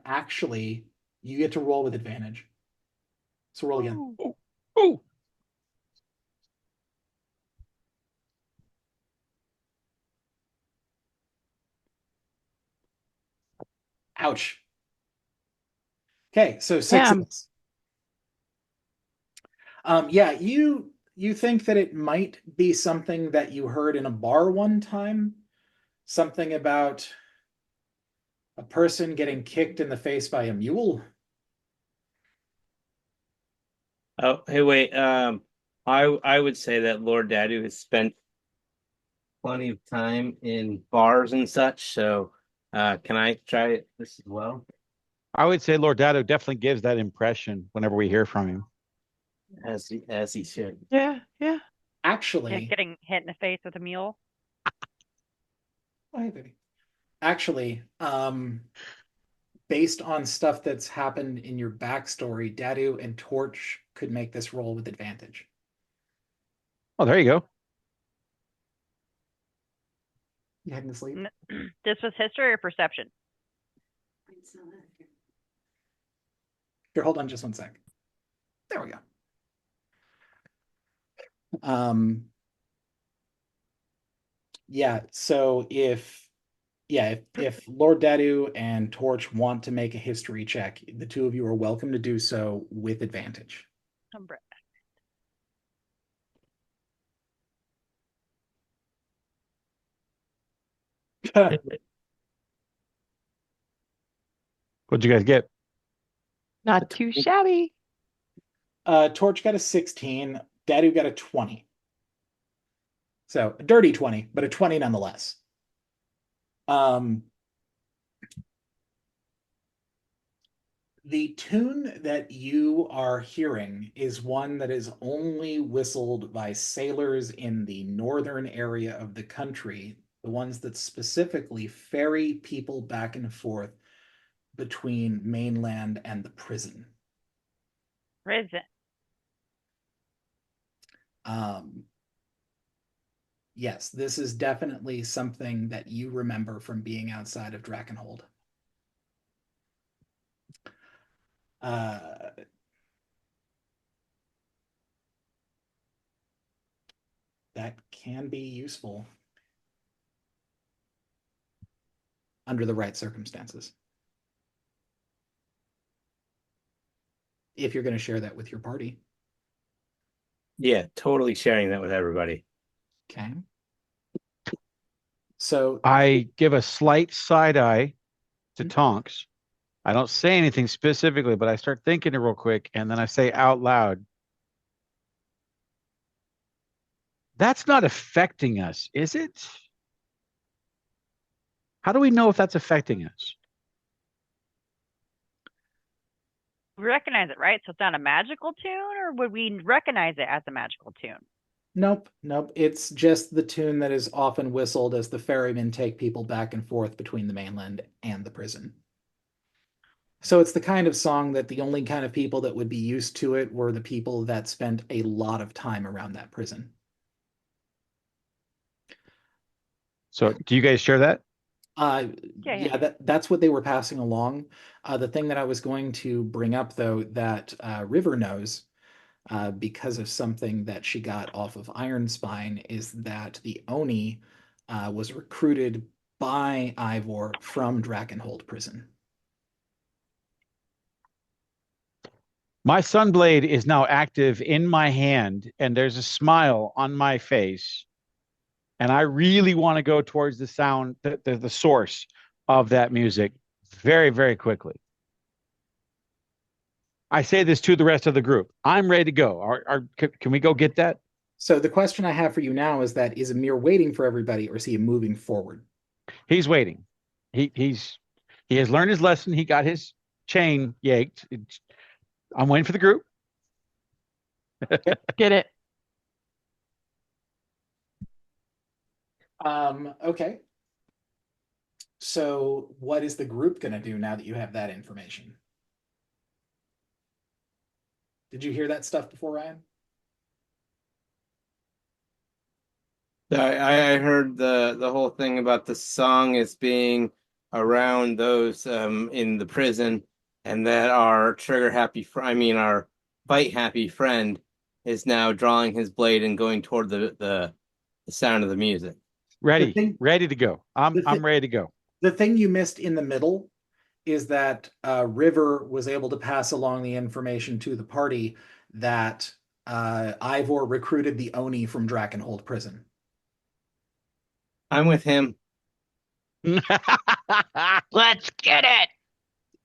Actually, you get to roll with advantage. So roll again. Ooh. Ooh. Ouch. Okay, so Damn. 6. Yeah, you think that it might be something that you heard in a bar one time, something about a person getting kicked in the face by a mule. Oh, hey, wait. I would say that Lord Dadu has spent plenty of time in bars and such. So, can I try this as well? I would say Lord Dado definitely gives that impression whenever we hear from him. As he should. Yeah. Yeah. Yeah, Actually, getting hit in the face with a mule. oh, hey, baby. Actually, based on stuff that's happened in your backstory, Dadu and Torch could make this roll with advantage. Oh, there you go. You heading to sleep? This was history or perception? Here, hold on just one sec. There we go. Yeah, so if Lord Dadu and Torch want to make a history check, the two of you are welcome to do so with advantage. Umbra. What'd you guys get? Not too shabby. Torch got a 16, Dadu got a 20. So a dirty 20, but a 20 nonetheless. The tune that you are hearing is one that is only whistled by sailors in the northern area of the country, the ones that specifically ferry people back and forth between mainland and the prison. Prison. Yes, this is definitely something that you remember from being outside of Drakenhold. can be useful under the right circumstances. If you're going to share that with your party. Yeah, totally sharing that with everybody. Okay. So I give a slight side eye to Tonks. I don't say anything specifically, but I start thinking it real quick, and then I say out loud, "That's not affecting us, is it? How do we know if that's affecting us?" We recognize it, right? So it's not a magical tune, or would we recognize it as a magical tune? nope, nope. It's just the tune that is often whistled as the ferrymen take people back and forth between the mainland and the prison. So it's the kind of song that the only kind of people that would be used to it were the people that spent a lot of time around that prison. So, do you guys share that? Yeah. That's what they were passing along. The thing that I was going to bring up, though, that River knows, because of something that she got off of Ironspine, is that the Oni was recruited by Ivor from Drakenhold Prison. My Sunblade is now active in my hand, and there's a smile on my face. And I really want to go towards the sound, the source of that music very, very quickly. I say this to the rest of the group. I'm ready to go. Can we go get that? So the question I have for you now is that, is Amir waiting for everybody, or is he moving forward? He's waiting. He has learned his lesson. He got his chain yanked. I'm waiting for the group. Get it? Okay. So what is the group going to do now that you have that information? Did you hear that stuff before, Ryan? I heard the whole thing about the song as being around those in the prison, and that our our fight happy friend is now drawing his blade and going toward the sound of the music. Ready to go. I'm ready to go. The thing you missed in the middle is that River was able to pass along the information to the party that Ivor recruited the Oni from Drakenhold Prison. I'm with him. Let's get it.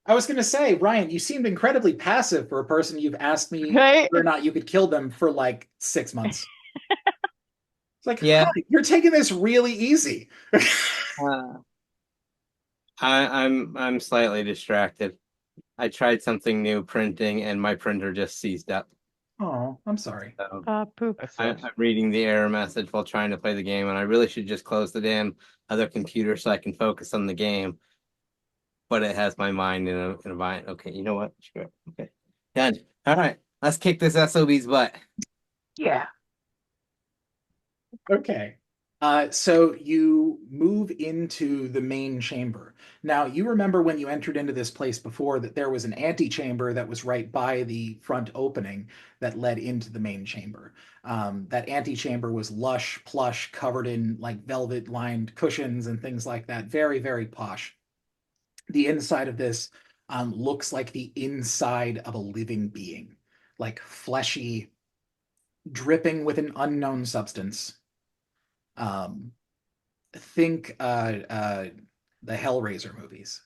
I was going to say, Ryan, you seemed incredibly passive for a person you've asked me Right? whether or not you could kill them for like 6 months. It's like, Yeah. hi, you're taking this really easy. I'm slightly distracted. I tried something new printing, and my printer just seized up. Oh, I'm sorry. So Poop. I'm reading the error message while trying to play the game, and I really should just close the damn other computer so I can focus on the game. But it has my mind in a bind. Okay, you know what? Screw it. Okay, done. All right, let's kick this SOB's butt. Yeah. Okay. So you move into the main chamber. Now, you remember when you entered into this place before that there was an antechamber that was right by the front opening that led into the main chamber. That antechamber was lush, plush, covered in like velvet-lined cushions and things like that. Very, very posh. The inside of this looks like the inside of a living being, like fleshy, dripping with an unknown substance. Think the Hellraiser movies.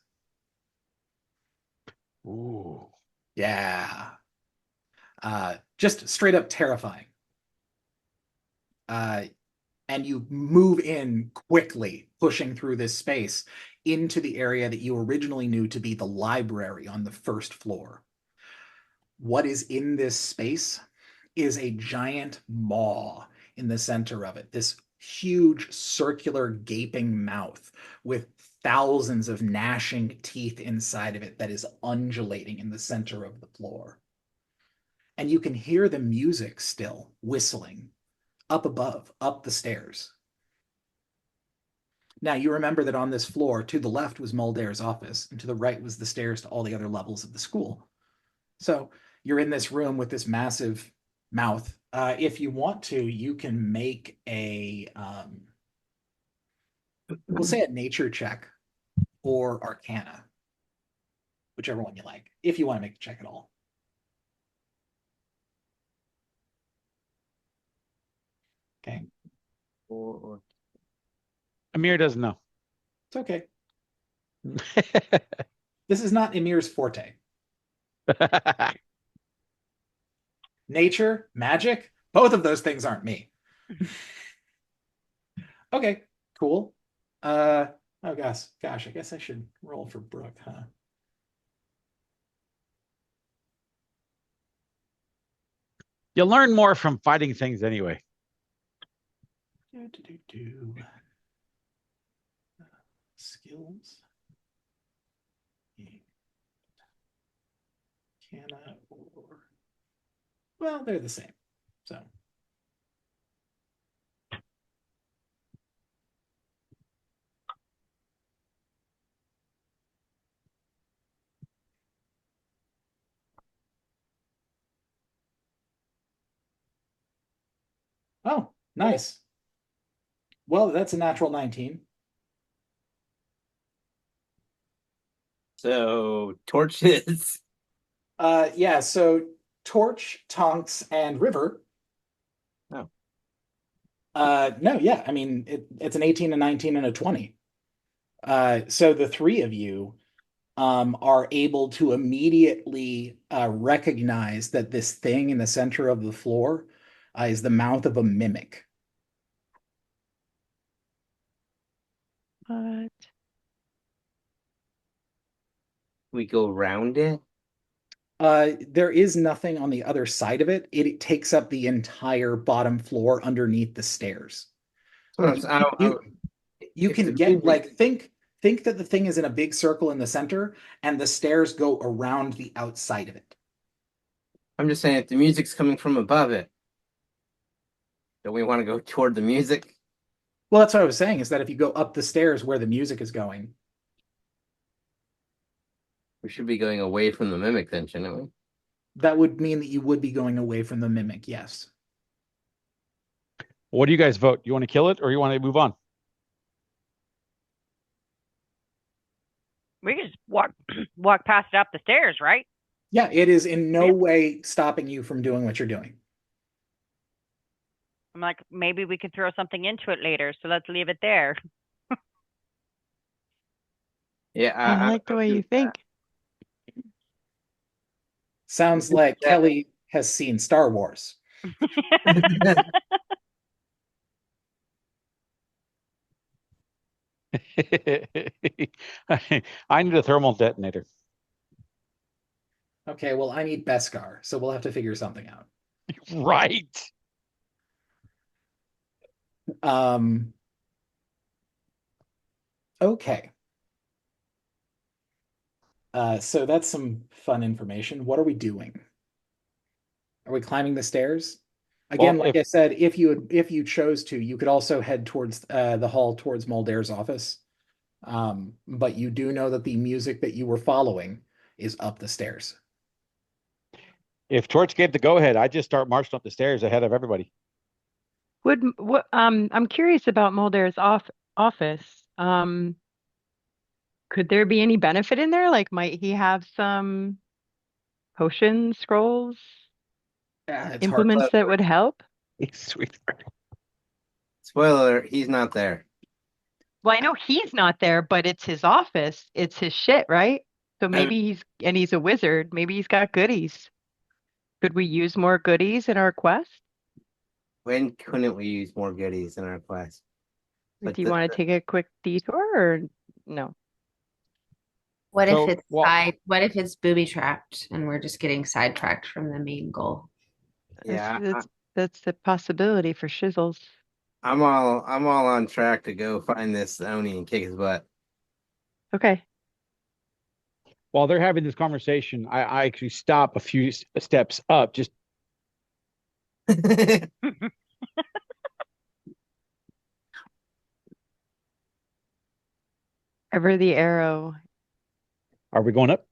Ooh. Yeah. Just straight up terrifying. And you move in quickly, pushing through this space into the area that you originally knew to be the library on the first floor. What is in this space is a giant maw in the center of it. This huge circular gaping mouth with thousands of gnashing teeth inside of it that is undulating in the center of the floor. And you can hear the music still whistling up above, up the stairs. Now, you remember that on this floor, to the left was Muldair's office, and to the right was the stairs to all the other levels of the school. So you're in this room with this massive mouth If you want to, you can make we'll say a nature check or Arcana, whichever one you like, if you want to make a check at all. Okay, Or Amir doesn't know. it's okay. This is not Emir's forte. Nature, magic, both of those things aren't me. Okay, cool. Oh gosh, I guess I should roll for Brooke, huh? You'll learn more from fighting things anyway. Skills. Cannot or well, they're the same. So oh, nice. Well, that's a natural 19. so torches. Yeah, so Torch, Tonks, and River. Oh. No, yeah, I mean it's an 18, a 19, and a 20. So the three of you are able to immediately recognize that this thing in the center of the floor is the mouth of a mimic. What? We go around it. There is nothing on the other side of it. It takes up the entire bottom floor underneath the stairs. Like you if can the get music- like think that the thing is in a big circle in the center and the stairs go around the outside of it. I'm just saying, if the music's coming from above it, don't we want to go toward the music? Well, that's what I was saying, is that if you go up the stairs where the music is going, We should be going away from the mimic then, shouldn't we? that would mean that you would be going away from the mimic, yes. What do you guys vote? You want to kill it or you want to move on? We can just walk past it up the stairs, right? Yeah, it is in no way stopping you from doing what you're doing. I'm like, maybe we could throw something into it later, so let's leave it there. Yeah, I like the way you think. Sounds like Kelly has seen Star Wars. I need a thermal detonator. Okay, well, I need Beskar, so we'll have to figure something out. Right. Okay. So that's some fun information. What are we doing? Are we climbing the stairs? Again, Well, like I said, if you chose to, you could also head towards the hall towards Muldair's office. But you do know that the music that you were following is up the stairs. If Torch gave the go ahead, I'd just start marching up the stairs ahead of everybody. I'm curious about Muldair's office. Could there be any benefit in there? Like, might he have some potion scrolls, It's implements that would help? Sweetheart. Spoiler alert, he's not there. Well, I know he's not there, but it's his office. It's his shit, right? So maybe he's a wizard. Maybe he's got goodies. Could we use more goodies in our quest? When couldn't we use more goodies in our quest? Like Do you want to take a quick detour or no? What So, if it's well- what if it's booby trapped and we're just getting sidetracked from the main goal? Yeah, That's the possibility for shizzles. I'm all on track to go find this Oni and kick his butt. Okay. While they're having this conversation, I actually stop a few steps up. Just Ever the arrow, are we going up?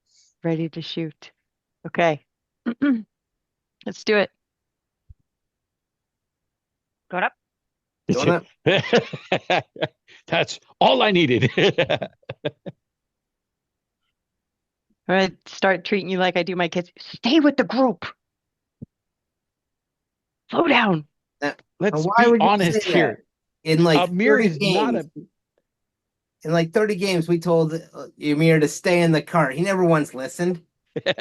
ready to shoot. Okay. Let's do it. Going up. Going up. That's all I needed. I'm gonna start treating you like I do my kids. Stay with the group. Slow down. Let's Why be would you honest say that? here. In like Amir 30 is not games, a. in like 30 games, we told Ymir to stay in the cart. He never once listened. Yeah,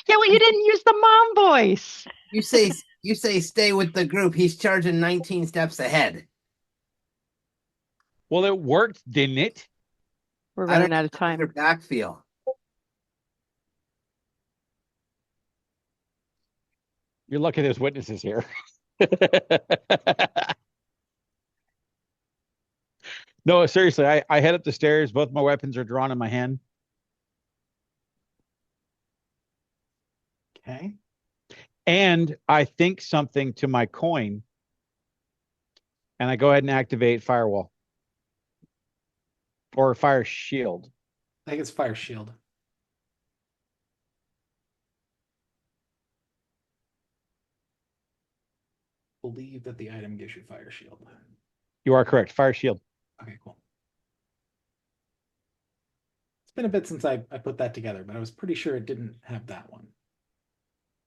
well, you didn't use the mom voice. You say stay with the group. He's charging 19 steps ahead. Well, it worked, didn't it? We're I don't running out of know how your time. back feel. You're lucky there's witnesses here. No, seriously, I head up the stairs. Both my weapons are drawn in my hand. Okay. And I think something to my coin. And I go ahead and activate firewall. Or fire shield. I think it's fire shield. Believe that the item gives you fire shield. You are correct. Fire shield. Okay, cool. It's been a bit since I put that together, but I was pretty sure it didn't have that one.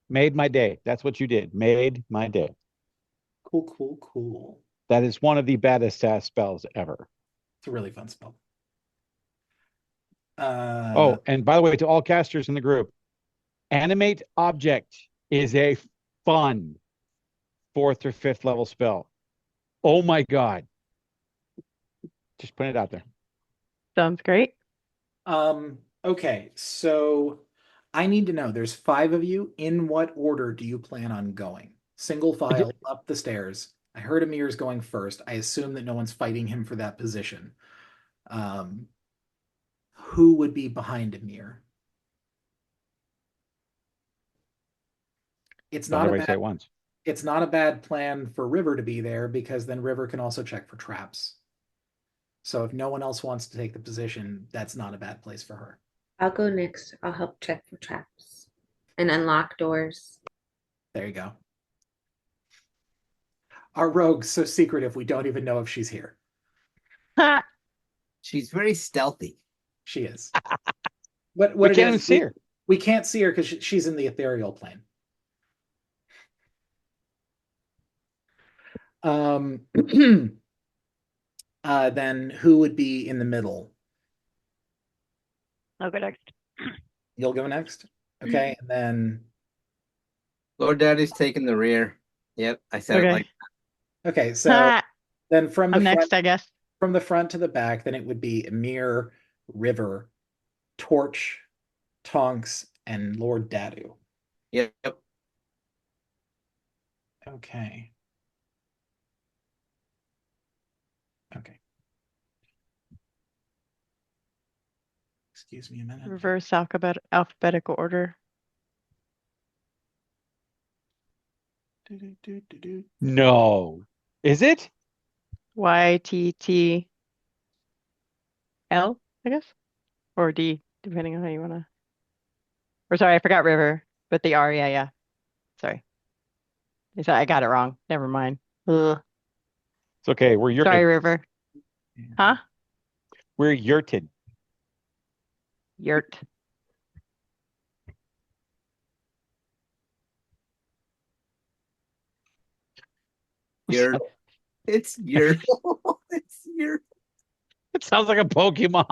Made my day. That's what you did. Made my day. Cool, cool, cool. That is one of the baddest SAS spells ever. It's a really fun spell. Oh, and by the way, to all casters in the group, animate object is a fun 4th or 5th level spell. Oh my God. Just put it out there. Sounds great. Okay, so I need to know, there's 5 of you. In what order do you plan on going? Single file up the stairs. I heard Amir's going first. I assume that no one's fighting him for that position. Who would be behind Amir? It's Don't not a everybody say bad, it once. it's not a bad plan for River to be there because then River can also check for traps. So if no one else wants to take the position, that's not a bad place for her. I'll go next. I'll help check for traps and unlock doors. There you go. Our rogue's so secretive we don't even know if she's here. She's very stealthy. She is. What We it can't even is, see her. we can't see her because she's in the ethereal plane. Then who would be in the middle? I'll go next. You'll go next. Okay, and then Lord Daddy's taking the rear. Yep, I said it Okay. like okay, so then from the I'm front, next, I guess. from the front to the back, then it would be Amir, River, Torch, Tonks, and Lord Dadu. yep. Okay. Okay. Excuse me a minute. Reverse alphabetical order. No. Is it? YTTL, I guess, or D, depending on how you want to. Or sorry, I forgot River, but the R, yeah. Sorry. I got it wrong. Never mind. Ugh. It's okay. We're Sorry, yurted. River. Huh? We're yurted. Yurt. You're it's your it's your It sounds like a Pokemon.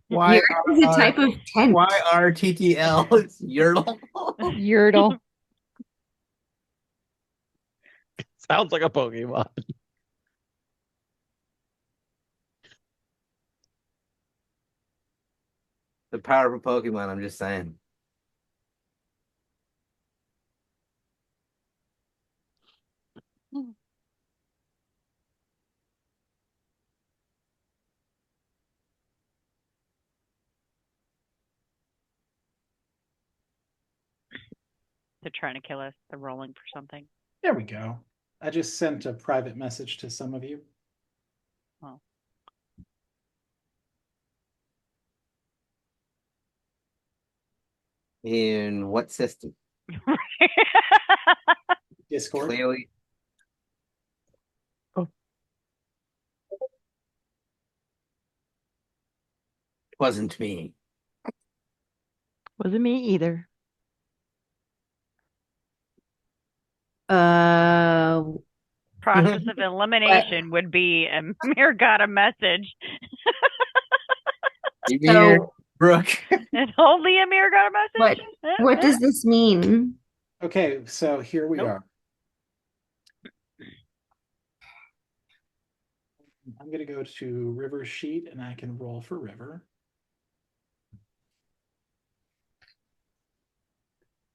why Yurt is a type of tent. YRTTL. It's Yertle. Yurtle. Sounds like a Pokemon. The power of a Pokemon, I'm just saying. They're trying to kill us. They're rolling for something. There we go. I just sent a private message to some of you. Oh. In what system? Discord. Clearly, wasn't me. Wasn't me either. Process of elimination would be Amir got a message. Ymir, So Brooke. And only Amir got a message? what does this mean? Okay, so here we Nope. are. I'm going to go to River sheet and I can roll for River.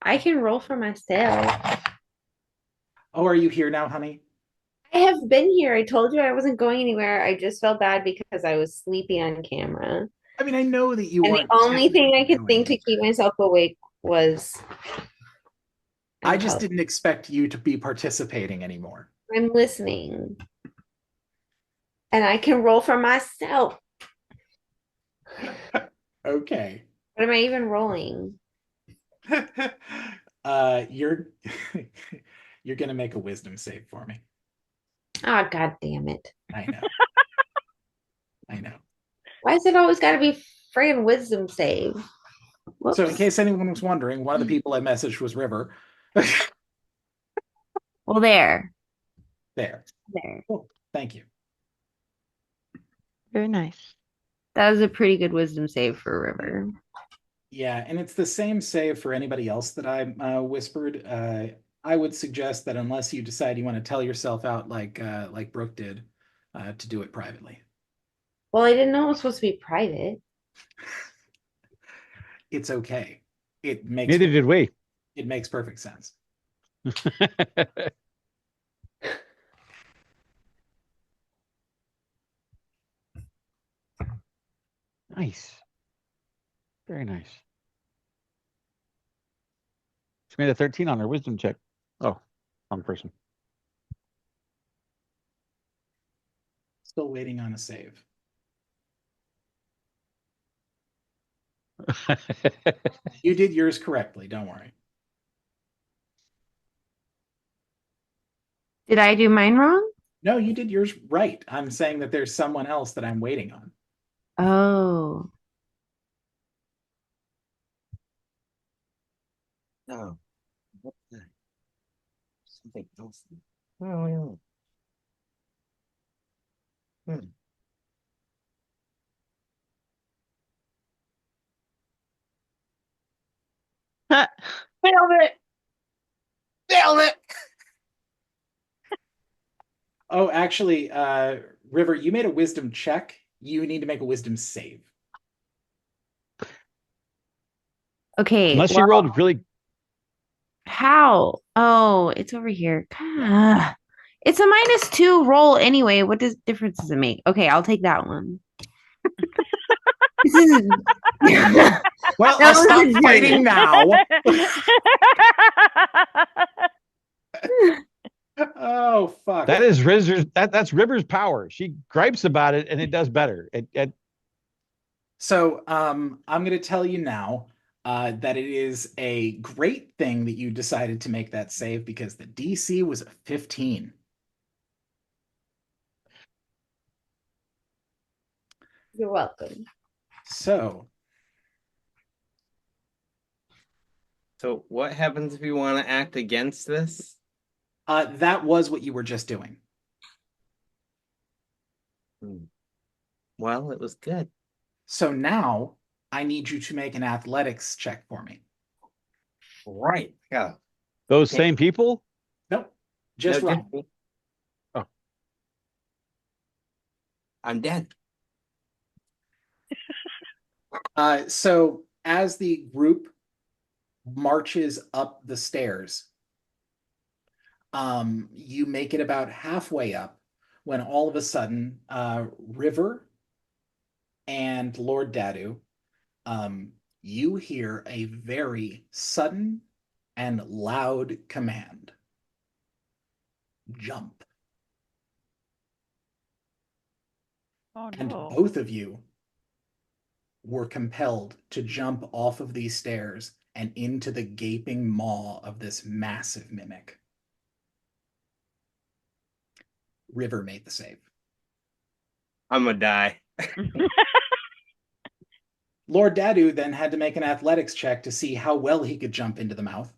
I can roll for myself. Oh, are you here now, honey? I have been here. I told you I wasn't going anywhere. I just felt bad because I was sleepy on camera. I mean, I know that you And the weren't only thing I technically could think to going. keep myself awake was I just didn't expect you to be participating anymore. I'm listening. And I can roll for myself. Okay. What am I even rolling? You're you're gonna make a wisdom save for me. Oh, God damn it. I know. I know. Why is it always got to be friggin' wisdom save? Whoops. So in case anyone was wondering, one of the people I messaged was River. Well, there. There. Cool. Thank you. Very nice. That was a pretty good wisdom save for River. Yeah, and it's the same save for anybody else that I whispered. I would suggest that unless you decide you want to tell yourself out like Brooke did, to do it privately. Well, I didn't know it was supposed to be private. It's okay. It makes Neither did we. it makes perfect sense. Nice. Very nice. She made a 13 on her wisdom check. Oh, wrong person. Still waiting on a save. You did yours correctly, don't worry. Did I do mine wrong? No, you did yours right. I'm saying that there's someone else that I'm waiting on. Oh. Oh, what the? Something else. Oh, yeah. Huh. Nailed it! Nailed it! Oh, actually, River, you made a wisdom check. You need to make a wisdom save. Okay. Unless you rolled really. How? Oh, it's over here. God. It's a -2 roll anyway. What difference does it make? Okay, I'll take that one. This is Well, That I'll was stop a fighting now. Oh, fuck. That is that's River's power. She gripes about it and it does better. So I'm going to tell you now that it is a great thing that you decided to make that save because the DC was a 15. You're welcome. So what happens if you want to act against this? that was what you were just doing. Well, it was good. So now I need you to make an athletics check for me. Right. Yeah. Those same people? Nope. Just No, Ryan. me. Oh. I'm dead. So as the group marches up the stairs, you make it about halfway up when all of a sudden River and Lord Dadu, you hear a very sudden and loud command. Jump. Oh And no. both of you were compelled to jump off of these stairs and into the gaping maw of this massive mimic. River made the save. I'm gonna die. Lord Dadu then had to make an athletics check to see how well he could jump into the mouth.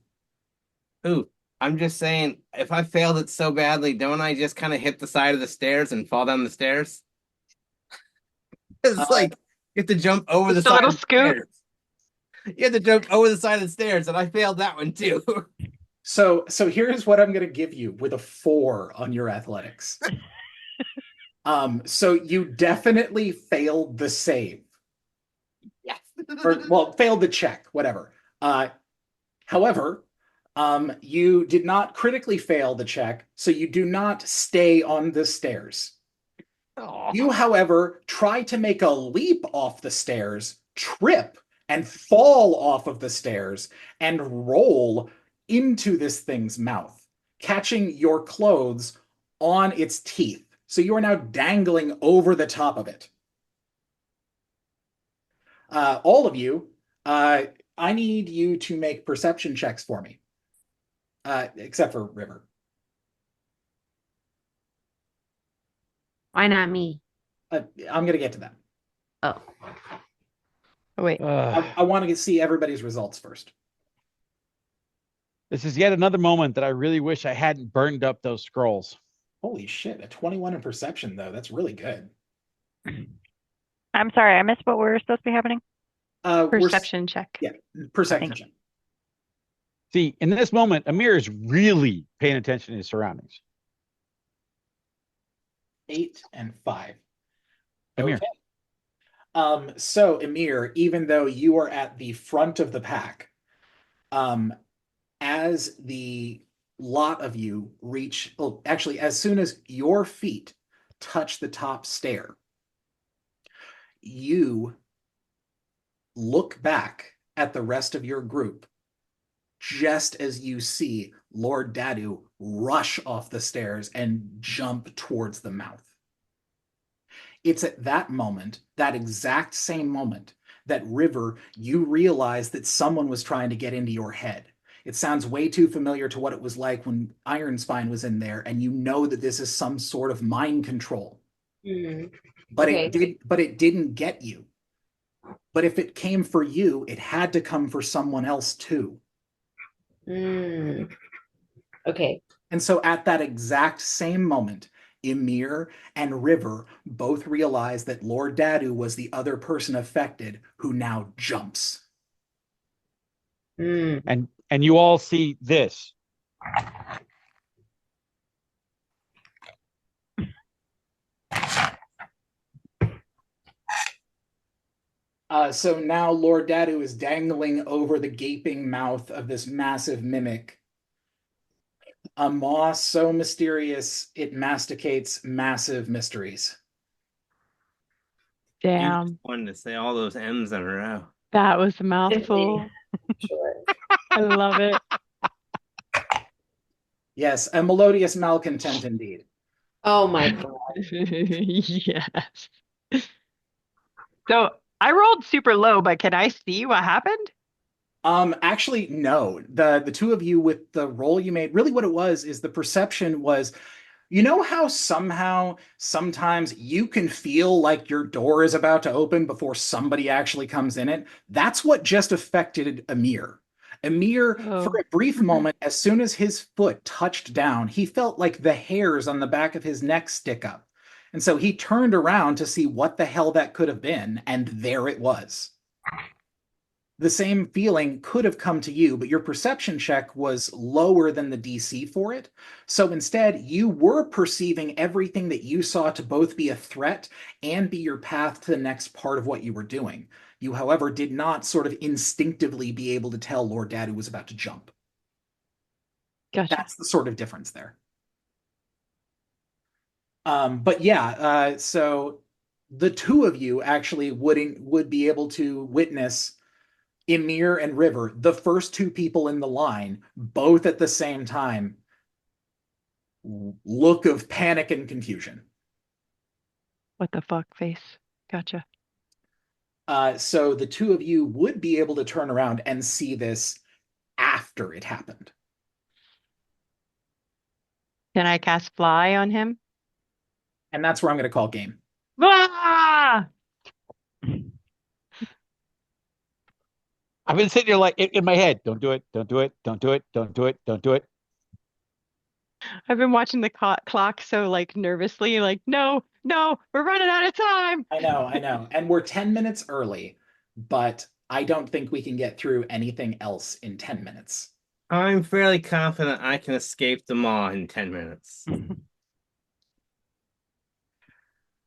Ooh, I'm just saying, if I failed it so badly, don't I just kind of hit the side of the stairs and fall down the stairs? It's like you have to jump over the Just a side little of the scoop. stairs. You have to jump over the side of the stairs, and I failed that one too. So here's what I'm going to give you with a 4 on your athletics. So you definitely failed the save. Yes. Or, well, failed the check, whatever. However, you did not critically fail the check, so you do not stay on the stairs. Aw. You, however, try to make a leap off the stairs, trip, and fall off of the stairs and roll into this thing's mouth, catching your clothes on its teeth. So you are now dangling over the top of it. All of you, I need you to make perception checks for me, except for River. Why not me? I'm going to get to that. Oh. Oh, wait. I want to see everybody's results first. This is yet another moment that I really wish I hadn't burned up those scrolls. Holy shit, a 21 in perception, though. That's really good. I'm sorry, I missed what were supposed to be happening. Perception check. Yeah, perception Thank check. See, in this moment, Amir is really paying attention to his surroundings. 8 and 5. Amir. Okay. So Amir, even though you are at the front of the pack, as the lot of you reach, well, actually, as soon as your feet touch the top stair, you look back at the rest of your group just as you see Lord Dadu rush off the stairs and jump towards the mouth. It's at that moment, that exact same moment, that River, you realize that someone was trying to get into your head. It sounds way too familiar to what it was like when Ironspine was in there, and you know that this is some sort of mind control. But Okay. it didn't get you. But if it came for you, it had to come for someone else too. Okay. And so at that exact same moment, Ymir and River both realize that Lord Dadu was the other person affected who now jumps. And you all see this. So now Lord Dadu is dangling over the gaping mouth of this massive mimic. A maw so mysterious it masticates massive mysteries. Damn. Wanted to say all those M's in a row. That was a mouthful. Sure. I love it. Yes, a melodious malcontent indeed. Oh my God. Yes. So I rolled super low, but can I see what happened? Actually, no. The two of you with the roll you made, really what it was is the perception was, you know how somehow sometimes you can feel like your door is about to open before somebody actually comes in it? That's what just affected Amir. Amir, Oh. for a brief moment, as soon as his foot touched down, he felt like the hairs on the back of his neck stick up. And so he turned around to see what the hell that could have been, and there it was. The same feeling could have come to you, but your perception check was lower than the DC for it. So instead, you were perceiving everything that you saw to both be a threat and be your path to the next part of what you were doing. You, however, did not sort of instinctively be able to tell Lord Dadu was about to jump. Gotcha. That's the sort of difference there. But yeah, so the two of you actually would be able to witness Ymir and River, the first two people in the line, both at the same time, look of panic and confusion. What the fuck face? Gotcha. So the two of you would be able to turn around and see this after it happened. Can I cast fly on him? And that's where I'm going to call game. Ah! I've been sitting here like in my head. Don't do it. Don't do it. Don't do it. Don't do it. Don't do it. I've been watching the clock so like nervously, like, no, no, we're running out of time. I know. And we're 10 minutes early, but I don't think we can get through anything else in 10 minutes. I'm fairly confident I can escape the maw in 10 minutes.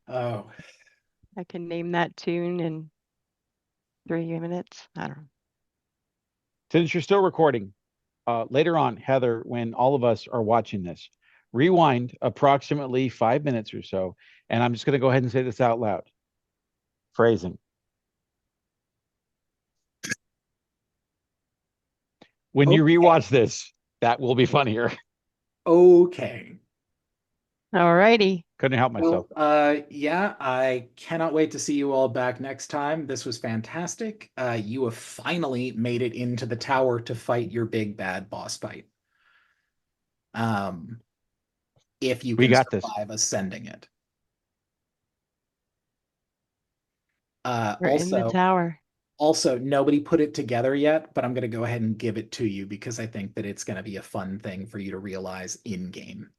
Oh, I can name that tune in 3 minutes. I don't know. Since you're still recording, later on, Heather, when all of us are watching this, rewind approximately 5 minutes or so, and I'm just going to go ahead and say this out loud. Phrasing. When you Okay. rewatch this, that will be funnier. okay. All righty. Couldn't help myself. Well, yeah, I cannot wait to see you all back next time. This was fantastic. You have finally made it into the tower to fight your big bad boss fight. If you We can got this. survive ascending it. We're in the tower. Also, nobody put it together yet, but I'm going to go ahead and give it to you because I think that it's going to be a fun thing for you to realize in game.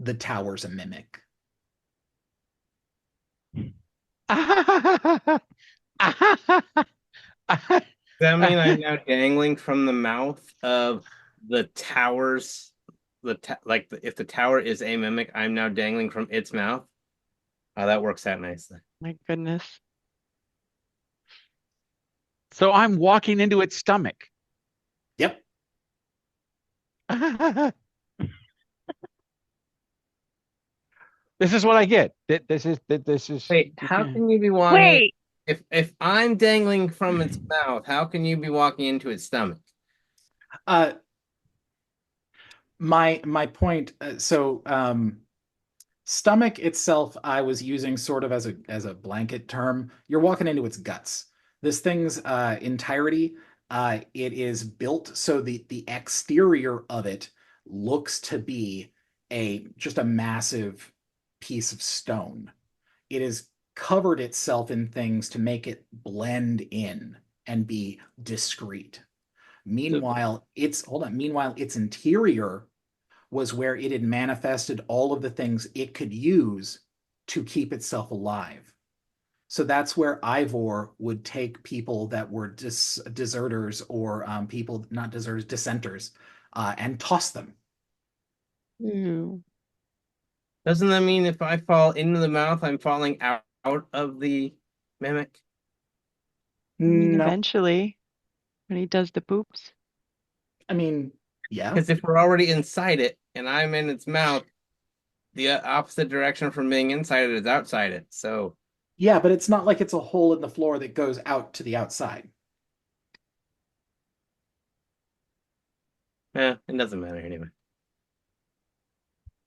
The tower's a mimic. Does that mean I'm now dangling from the mouth of the towers? If the tower is a mimic, I'm now dangling from its mouth. Oh, that works out nicely. My goodness. So I'm walking into its stomach. Yep. This is what I get. This is. Wait, how can you be walking? Wait, If I'm dangling from its mouth, how can you be walking into its stomach? My point. Stomach itself, I was using sort of as a blanket term. You're walking into its guts. This thing's entirety, it is built so the exterior of it looks to be just a massive piece of stone. It has covered itself in things to make it blend in and be discreet. Meanwhile, its interior was where it had manifested all of the things it could use to keep itself alive. So that's where Ivor would take people that were deserters or people, not deserters, dissenters, and toss them. Ooh. Doesn't that mean if I fall into the mouth, I'm falling out of the mimic? I mean, No, eventually, when he does the poops. I mean, yeah. Because if we're already inside it and I'm in its mouth, the opposite direction from being inside it is outside it. So Yeah, but it's not like it's a hole in the floor that goes out to the outside. it doesn't matter anyway.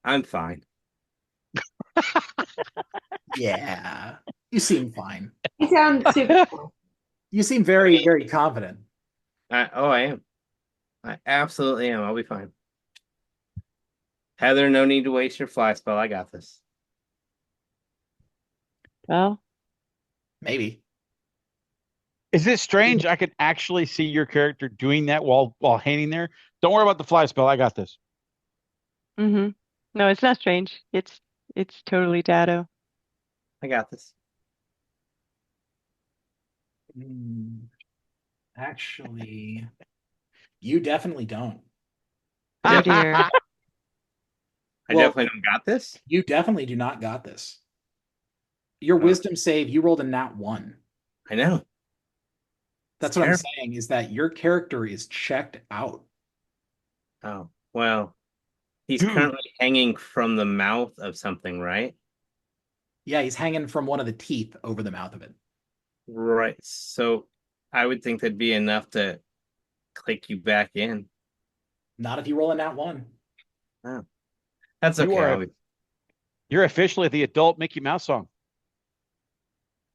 I'm fine. Yeah, you seem fine. You sound super cool. You seem very, very confident. I am. I absolutely am. I'll be fine. Heather, no need to waste your fly spell. I got this. Well, Maybe. Is it strange? I can actually see your character doing that while hanging there. Don't worry about the fly spell. I got this. no, it's not strange. It's totally Dado. I got this. Actually, you definitely don't. Oh dear. I Well- definitely don't got this. You definitely do not got this. Your Oh. wisdom save, you rolled a nat 1. I know. That's It's what I'm terrible. saying, is that your character is checked out. Oh, well, he's Dude. currently hanging from the mouth of something, right? Yeah, he's hanging from one of the teeth over the mouth of it. Right. So I would think that'd be enough to click you back in. Not if you roll a nat 1. That's You okay. are You're officially the adult Mickey Mouse song.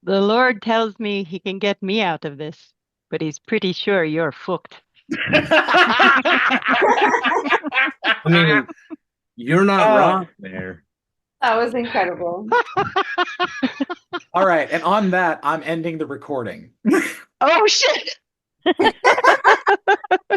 The Lord tells me he can get me out of this, but he's pretty sure you're fucked. I mean, you're not wrong there. That was incredible. All right, and on that, I'm ending the recording. Oh shit!